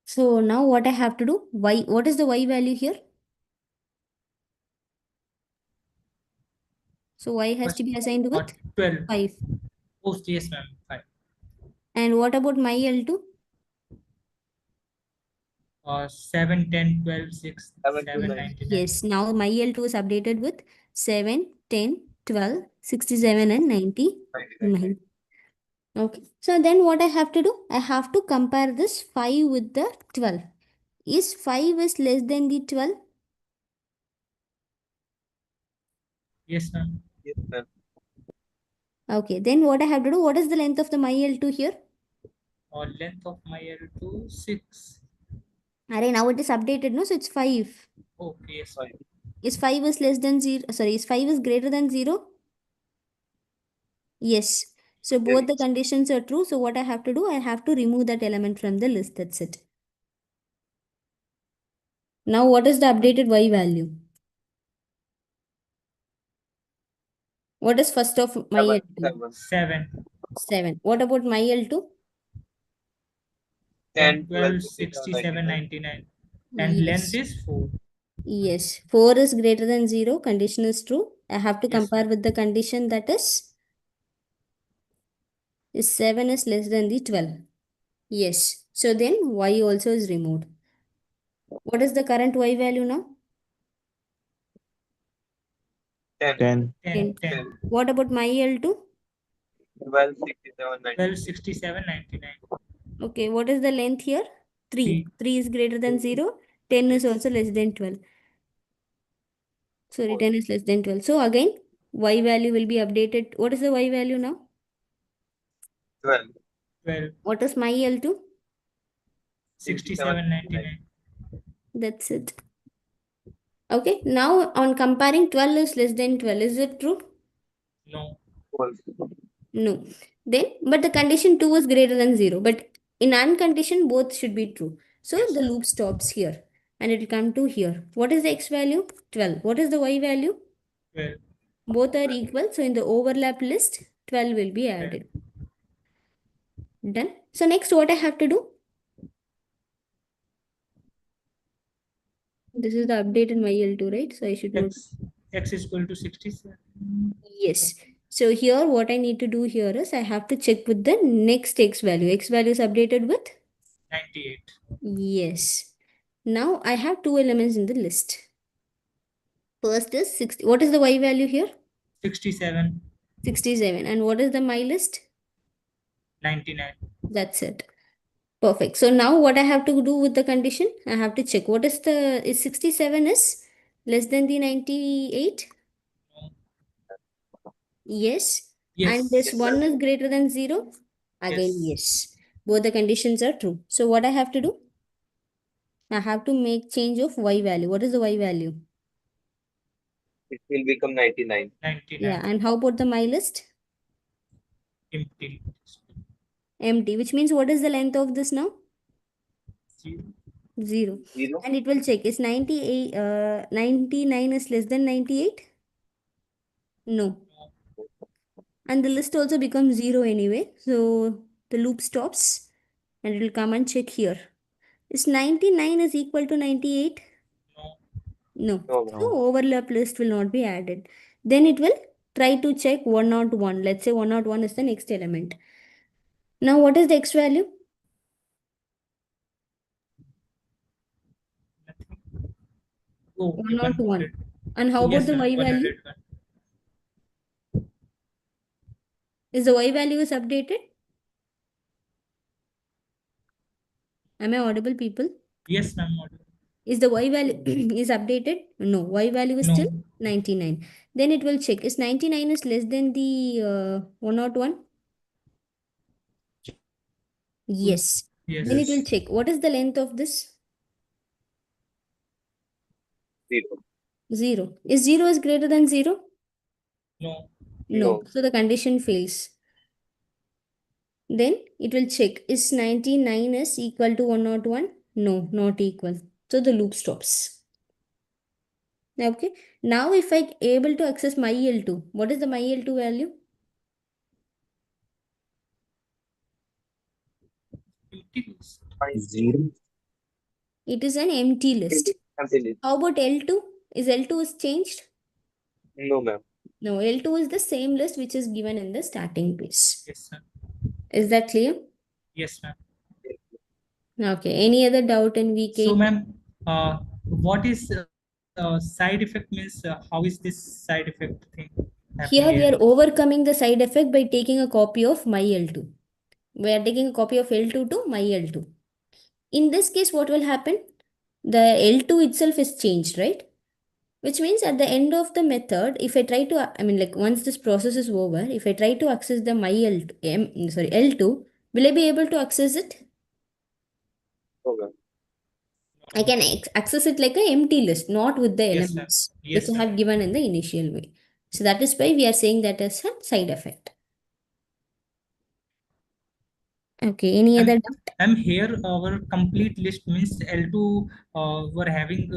So now what I have to do, Y, what is the Y value here? So Y has to First, be assigned with 12. 5. Post, yes, ma'am, 5. And what about my L2? 7, 10, 12, 6, 7 to 7, 9. 99. Yes, now my L2 is updated with 7, 10, 12, 67, and 99. Okay, so then what I have to do? I have to compare this 5 with the 12. Is 5 is less than the 12? Yes, ma'am. Yes, ma'am. Okay, then what I have to do? What is the length of the my L2 here? Length of my L2, 6. Alright, now it is updated, no? So it's 5. Okay, yes, 5. Is 5 is less than 0? Sorry, is 5 is greater than 0? Yes. So Yes. both the conditions are true. So what I have to do? I have to remove that element from the list. That's it. Now what is the updated Y value? What is first of my 7. L2? 7. 7. 7. What about my L2? 10, 10, 12, 12, 67, 67, 99. 99. And length Yes. is 4. Yes. 4 is greater than 0. Condition is true. I have to Yes, compare ma'am. with the condition that is 7 is less than the 12. Yes. So then Y also is removed. What is the current Y value now? 10. 10. 10. 10, 10. 10. What about my L2? 12, 67, 12, 99. 67, 99. Okay, what is the length here? 3. 3. 3 is greater than 0. 10 is Yes. also less than 12. Sorry, 4. 10 is less than 12. So again, Y value will be updated. What is the Y value now? 12. 12, What is my L2? 67, 67, 99. 99. That's it. Okay, now on comparing 12 is less than 12. Is it true? No. False. No. Then, but the condition 2 is greater than 0. But in uncondition, both should be true. So Yes, the ma'am. loop stops here and it will come to here. What is the X value? 12. What is the Y value? 12, Both are equal. So in the overlap list, 12 will be 12. added. Done. So next what I have to do? This is the updated my L2, right? So I should note. X. X is equal to 67. Yes. So here what I need to do here is I have to check with the next X value. X value is updated with? 98. Yes. Now I have two elements in the list. First is 60. What is the Y value here? 67. 67. And what is the my list? 99. That's it. Perfect. So now what I have to do with the condition? I have to check what is the, is 67 is less than the 98? No. Yes. And Yes. this 1 is greater than 0? Again, Yes. yes. Both the conditions are true. So what I have to do? I have to make change of Y value. What is the Y value? It will become 99. 99. Yeah. And how about the my list? Empty. Empty. Which means what is the length of this now? 0. 0. 0. And it will check. Is 98, 99 is less than 98? No. And the list also becomes 0 anyway. So the loop stops and it will come and check here. Is 99 is equal to 98? No. No. No, So ma'am. overlap list will not be added. Then it will try to check 101. Let's say 101 is the next element. Now what is the X value? Nothing. Oh, 101. 100. And how about Yes, the ma'am. Y value? 100. Is the Y value is updated? Am I audible, people? Yes, ma'am. Is the Y value is updated? No, Y value is still No. 99. Then it will check. Is 99 is less than the 101? Yes. Yes. Then it will Yes. check. What is the length of this? 0. 0. Is 0 is greater than 0? No. No. No. So the condition fails. Then it will check. Is 99 is equal to 101? No, not equal. So the loop stops. Okay. Now if I able to access my L2, what is the my L2 value? Empty list. 0. It is an empty list. Empty list. How about L2? Is L2 is changed? No, ma'am. No, L2 is the same list which is given in the starting page. Yes, ma'am. Is that clear? Yes, ma'am. Okay. Any other doubt in week So, 8? ma'am, what is side effect means? How is this side effect thing happening Here here? we are overcoming the side effect by taking a copy of my L2. We are taking a copy of L2 to my L2. In this case, what will happen? The L2 itself is changed, right? Which means at the end of the method, if I try to, I mean, like once this process is over, if I try to access the my L2, L2, will I be able to access it? No, ma'am. I can access it like an empty list, not with the Yes, ma'am. elements which Yes, I ma'am. have given in the initial way. So that is why we are saying that as a side effect. Okay, any other doubt? I'm here. Our complete list means L2 were having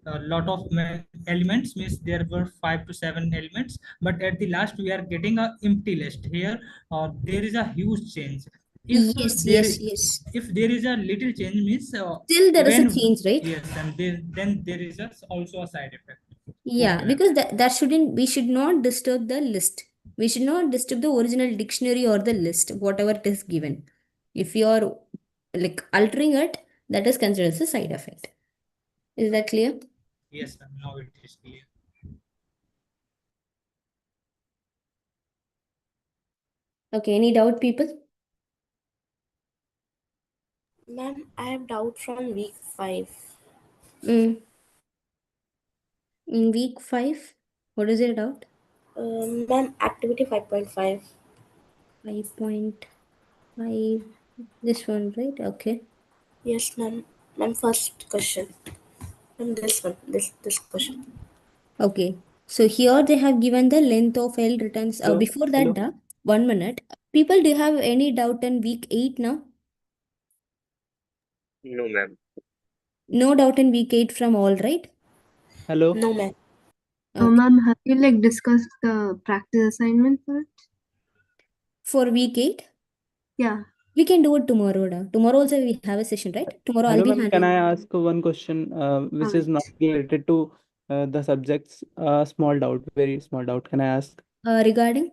a lot of elements. Means there were 5 to 7 elements, but at the last we are getting a empty list. Here, there is a huge change. If Yes, there yes, yes. if there is a little change means Still there is a when change, right? yes, and then there is also a side effect. Yeah, Okay, ma'am. because that shouldn't, we should not disturb the list. We should not disturb the original dictionary or the list, whatever it is given. If you are like altering it, that is considered as a side effect. Is that clear? Yes, ma'am. Now it is clear. Okay, any doubt, people? Ma'am, I have doubt from week 5. Mm. In week 5, what is your doubt? Ma'am, activity 5.5. 5.5, this one, right? Okay. Yes, ma'am. Ma'am, first question. Ma'am, this one. This question. Okay. So here they have given the length of L returns. Hello. Before that, Hello. 1 minute. People, do you have any doubt in week 8 now? No, ma'am. No doubt in week 8 from all, right? Hello. No, ma'am. Okay. Ma'am, have you like discussed the practice assignment for it? For week 8, Yeah. we can do it tomorrow. Tomorrow also we have a session, right? Tomorrow I'll Hello, be ma'am. Can handling. I ask one question, which is not Alright. related to the subjects small doubt, very small doubt. Can I ask Regarding?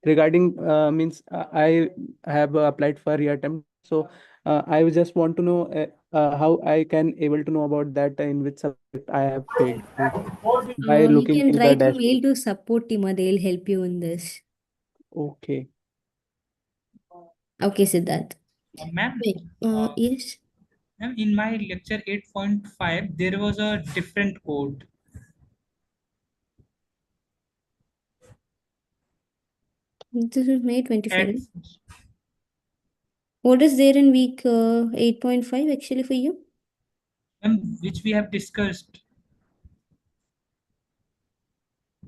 regarding means I have applied for reattempt, so I just want to know how I can able to know about that in which subject I have failed, means by You looking can to the write a mail dashboard. to support team, they'll help you in this. Okay. Okay, Siddharth. Ma'am, Wait, yes. ma'am, in my lecture 8.5, there was a different code. This is May 24. At, What is there in week 8.5 actually for you? which we have discussed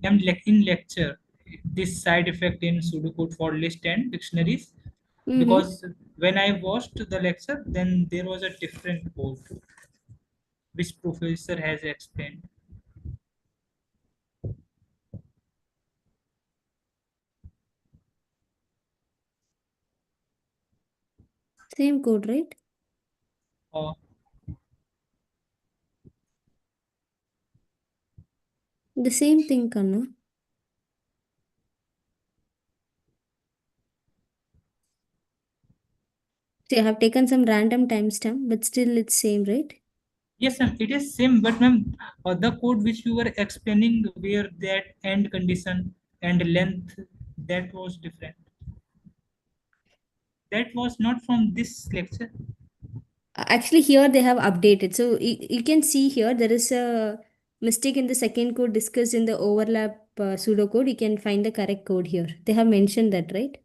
in lecture, this side effect in pseudocode for list and dictionaries. Mm-hmm. Because when I watched the lecture, then there was a different code which professor has explained. Same code, right? Uh, The same thing, Kanna. See, I have taken some random timestamp, but still it's same, right? yes, ma'am, it is same, but ma'am, the code which you were explaining where that end condition and length, that was different. That was not from this lecture. Actually, here they have updated. So you can see here there is a mistake in the second code discussed in the overlap pseudocode. You can find the correct code here. They have mentioned that, right?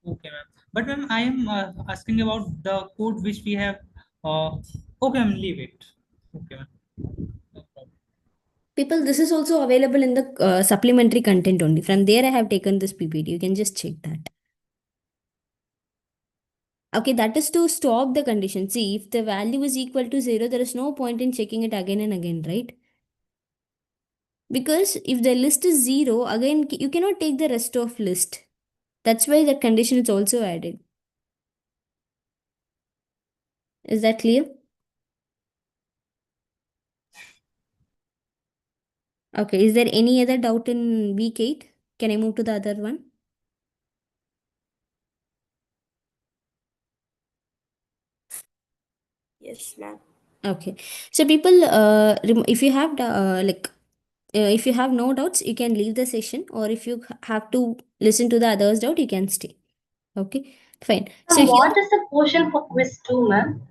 Okay, ma'am. But ma'am, I am asking about the code which we have. Okay, ma'am, leave it. Okay, ma'am. No problem. People, this is also available in the supplementary content only. From there, I have taken this PPT. You can just check that. Okay, that is to stop the condition. See, if the value is equal to 0, there is no point in checking it again and again, right? Because if the list is 0, again, you cannot take the rest of list. That's why the condition is also added. Is that clear? Okay, is there any other doubt in week 8? Can I move to the other one? Yes, ma'am. Okay. So people, if you have if you have no doubts, you can leave the session, or if you have to listen to the others' doubt, you can stay. Okay, fine. So Ma'am, here, what is the portion for quiz 2, ma'am?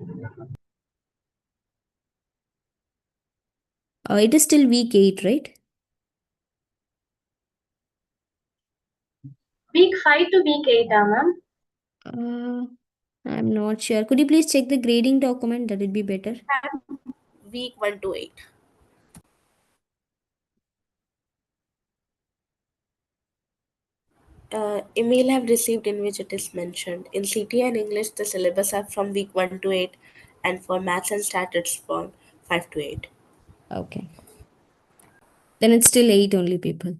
it is still week 8, right? Week 5 to week 8, ma'am. I'm not sure. Could you please check the grading document? That would be better. Week 1 to 8. Email have received in which it is mentioned. In CT and English, the syllabus are from week 1 to 8, and for maths and stat, it's from 5 to 8. Okay. Then it's still 8 only, people.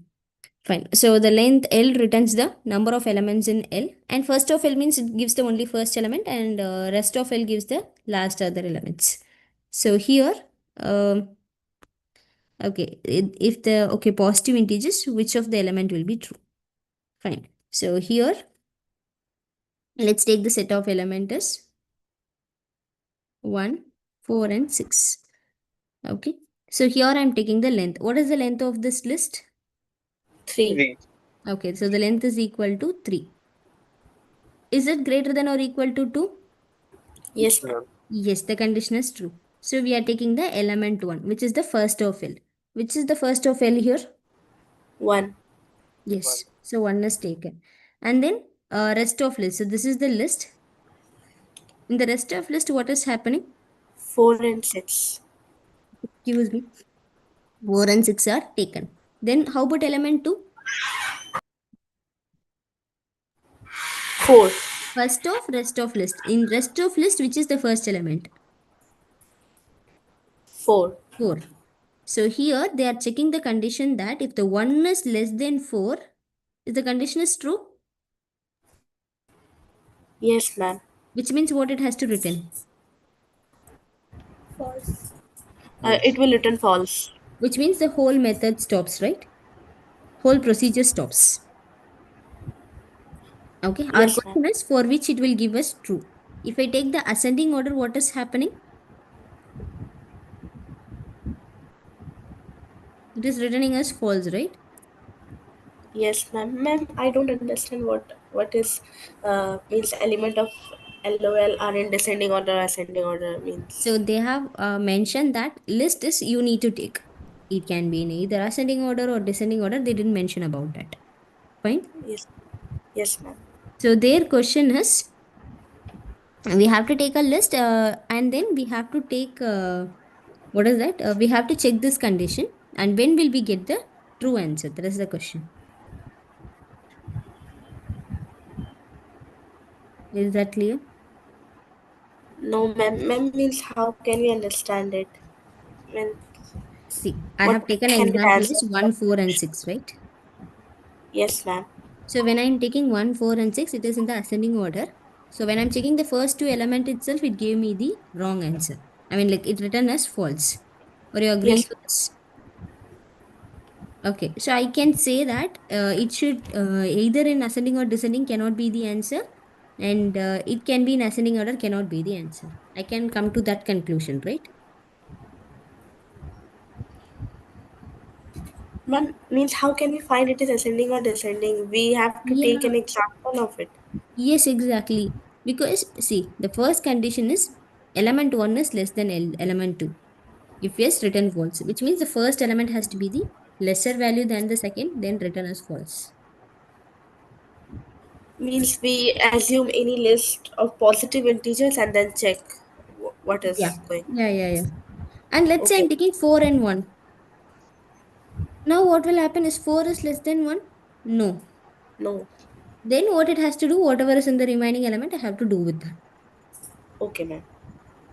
Fine. So the length L returns the number of elements in L, and first of L means it gives the only first element, and rest of L gives the last other elements. So here, um, okay, if the okay positive integers, which of the element will be true? Fine. So here, let's take the set of element as 1, 4, and 6. Okay. So here I'm taking the length. What is the length of this list? 3. 3. Okay, so the length is equal to 3. Is it greater than or equal to 2? Yes, ma'am. Ma'am. Yes, the condition is true. So we are taking the element 1, which is the first of L. Which is the first of L here? 1. 1. Yes. So 1 is taken. And then rest of list. So this is the list. In the rest of list, what is happening? 4 and 6. Excuse me. 4 and 6 are taken. Then how about element 2? 4. First of rest of list. In rest of list, which is the first element? 4. 4. So here they are checking the condition that if the 1 is less than 4, if the condition is true, Yes, ma'am. which means what it has to return? False. It False. will return false. which means the whole method stops, right? Whole procedure stops. Okay, our Yes, ma'am. question is for which it will give us true. If I take the ascending order, what is happening? It is returning as false, right? Yes, ma'am. Ma'am, I don't understand what is means element of LOL are in descending order, ascending order So means. they have mentioned that list is you need to take. It can be in either ascending order or descending order. They didn't mention about that. Fine. Yes. Yes, ma'am. So their question is we have to take a list and then we have to take what is that? We have to check this condition and when will we get the true answer? That is the question. Is that clear? No, ma'am. Ma'am means how can we understand it? When See, I what have taken an can be the example answer is of 1, the 4, and question? 6, right? Yes, ma'am. So when I'm taking 1, 4, and 6, it is in the ascending order. So when I'm checking the first two element itself, it gave me the wrong answer. I mean, like it written as false. Are you agreeing Yes, to this? Okay, so I can say that it should either in ascending or descending cannot be the answer, and it can be in ascending order cannot be the answer. I can come to that conclusion, right? ma'am. Means how can we find it is ascending or descending? We have to take Yeah, an example of it. yes, exactly. Because see, the first condition is element 1 is less than element 2. If yes, return false, which means the first element has to be the lesser value than the second, then return as false. Means we assume any list of positive integers and then check what Yeah, is going. yeah. And let's say Okay. I'm taking 4 and 1. Now what will happen is 4 is less than 1? No. No. Then what it has to do, whatever is in the remaining element, I have to do with that. Okay, ma'am.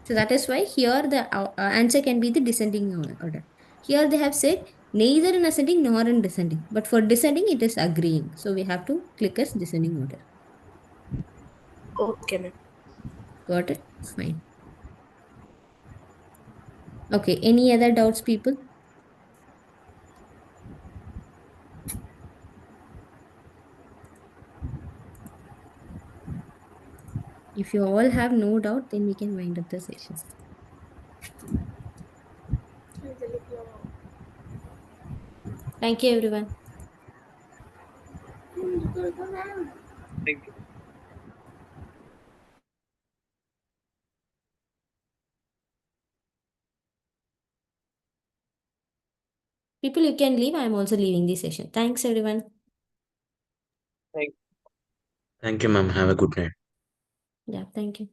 So that is why here the answer can be the descending order. Here they have said neither in ascending nor in descending. But for descending, it is agreeing. So we have to click as descending order. Okay, ma'am. Got it? Fine. Okay. Any other doubts, people? If you all have no doubt, then we can wind up the session. Thank you, everyone. Thank you. People, you can leave. I am also leaving the session. Thanks, everyone. Thank Thank you, ma'am. Have a good night. Yeah, thank you.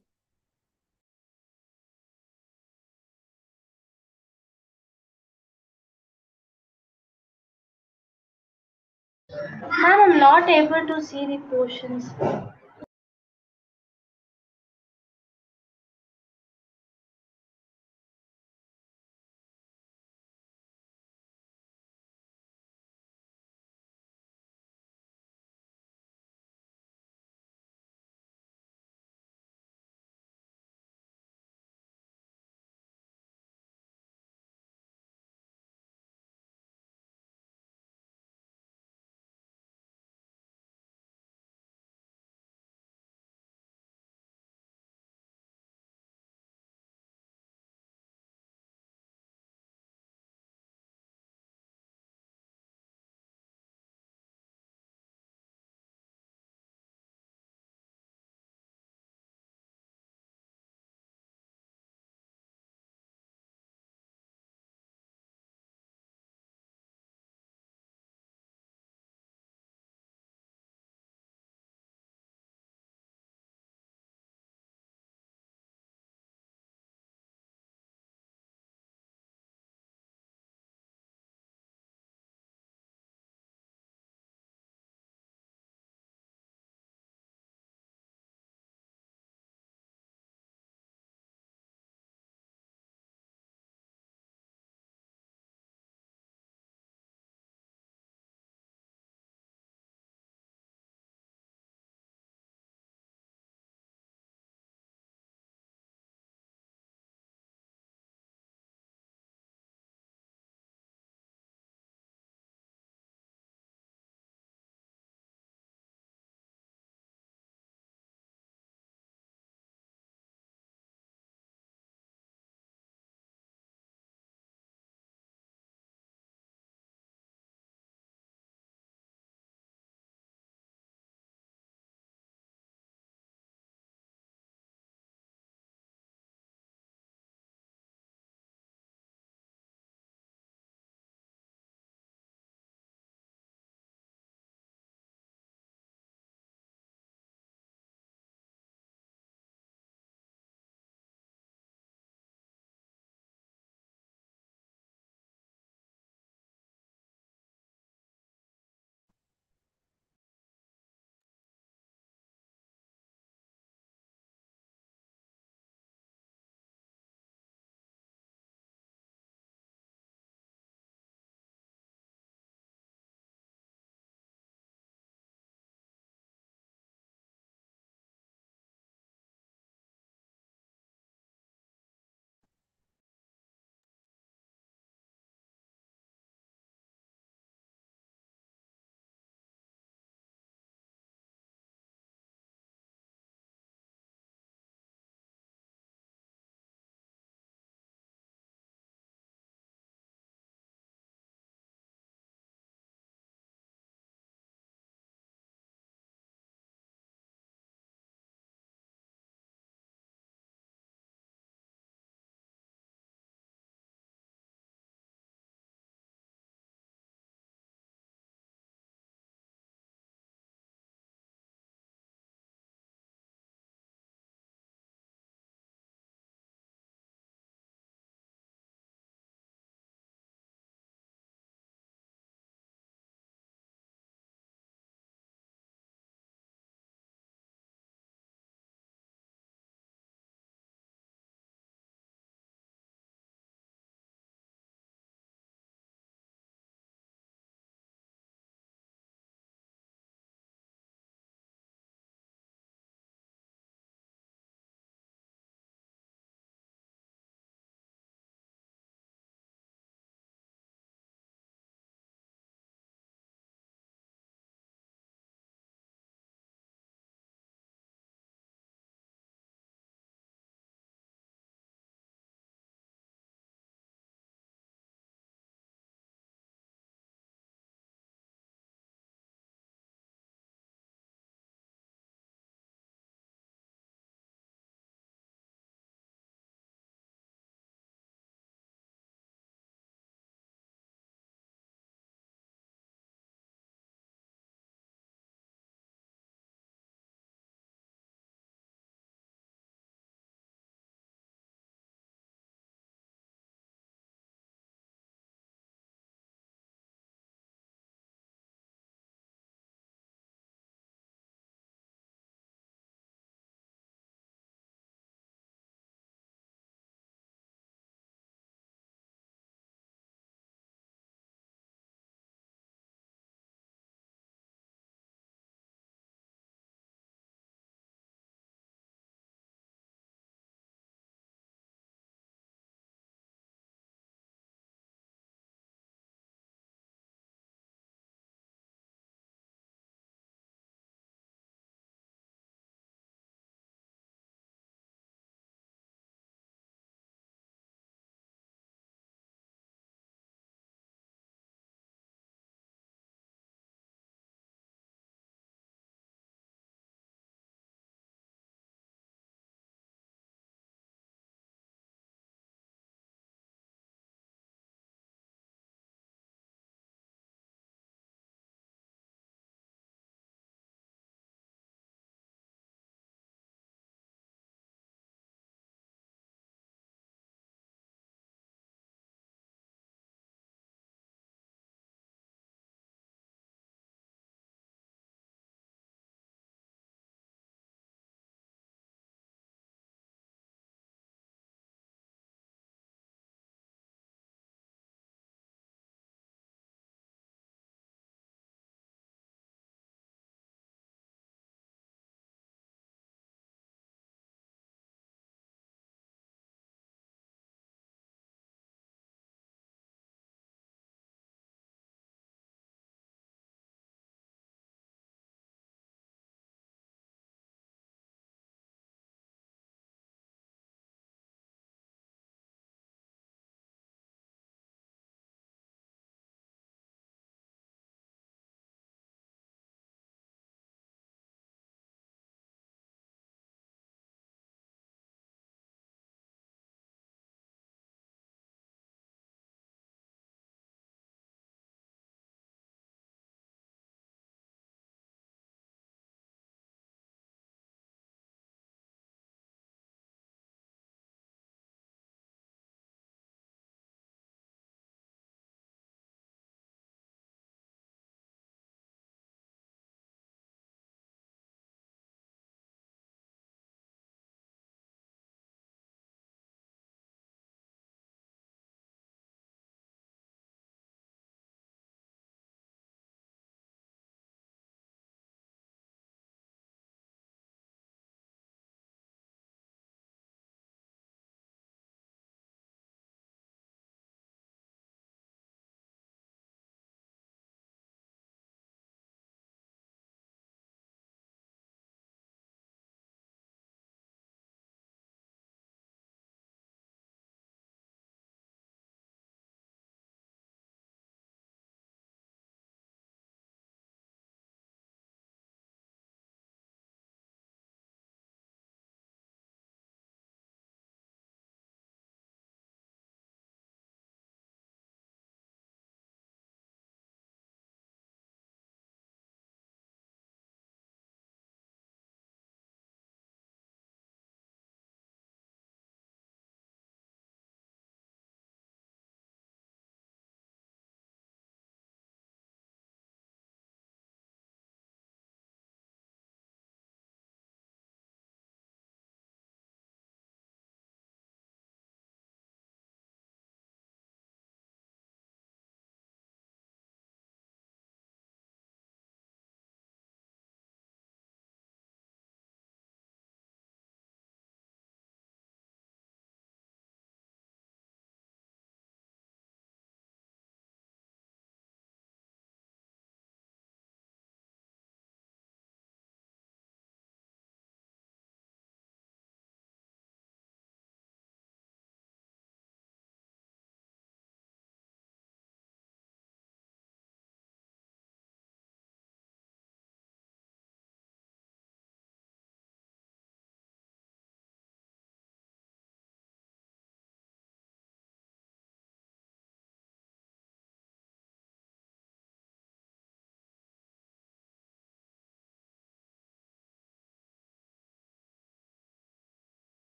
Ma'am, I'm not able to see the questions.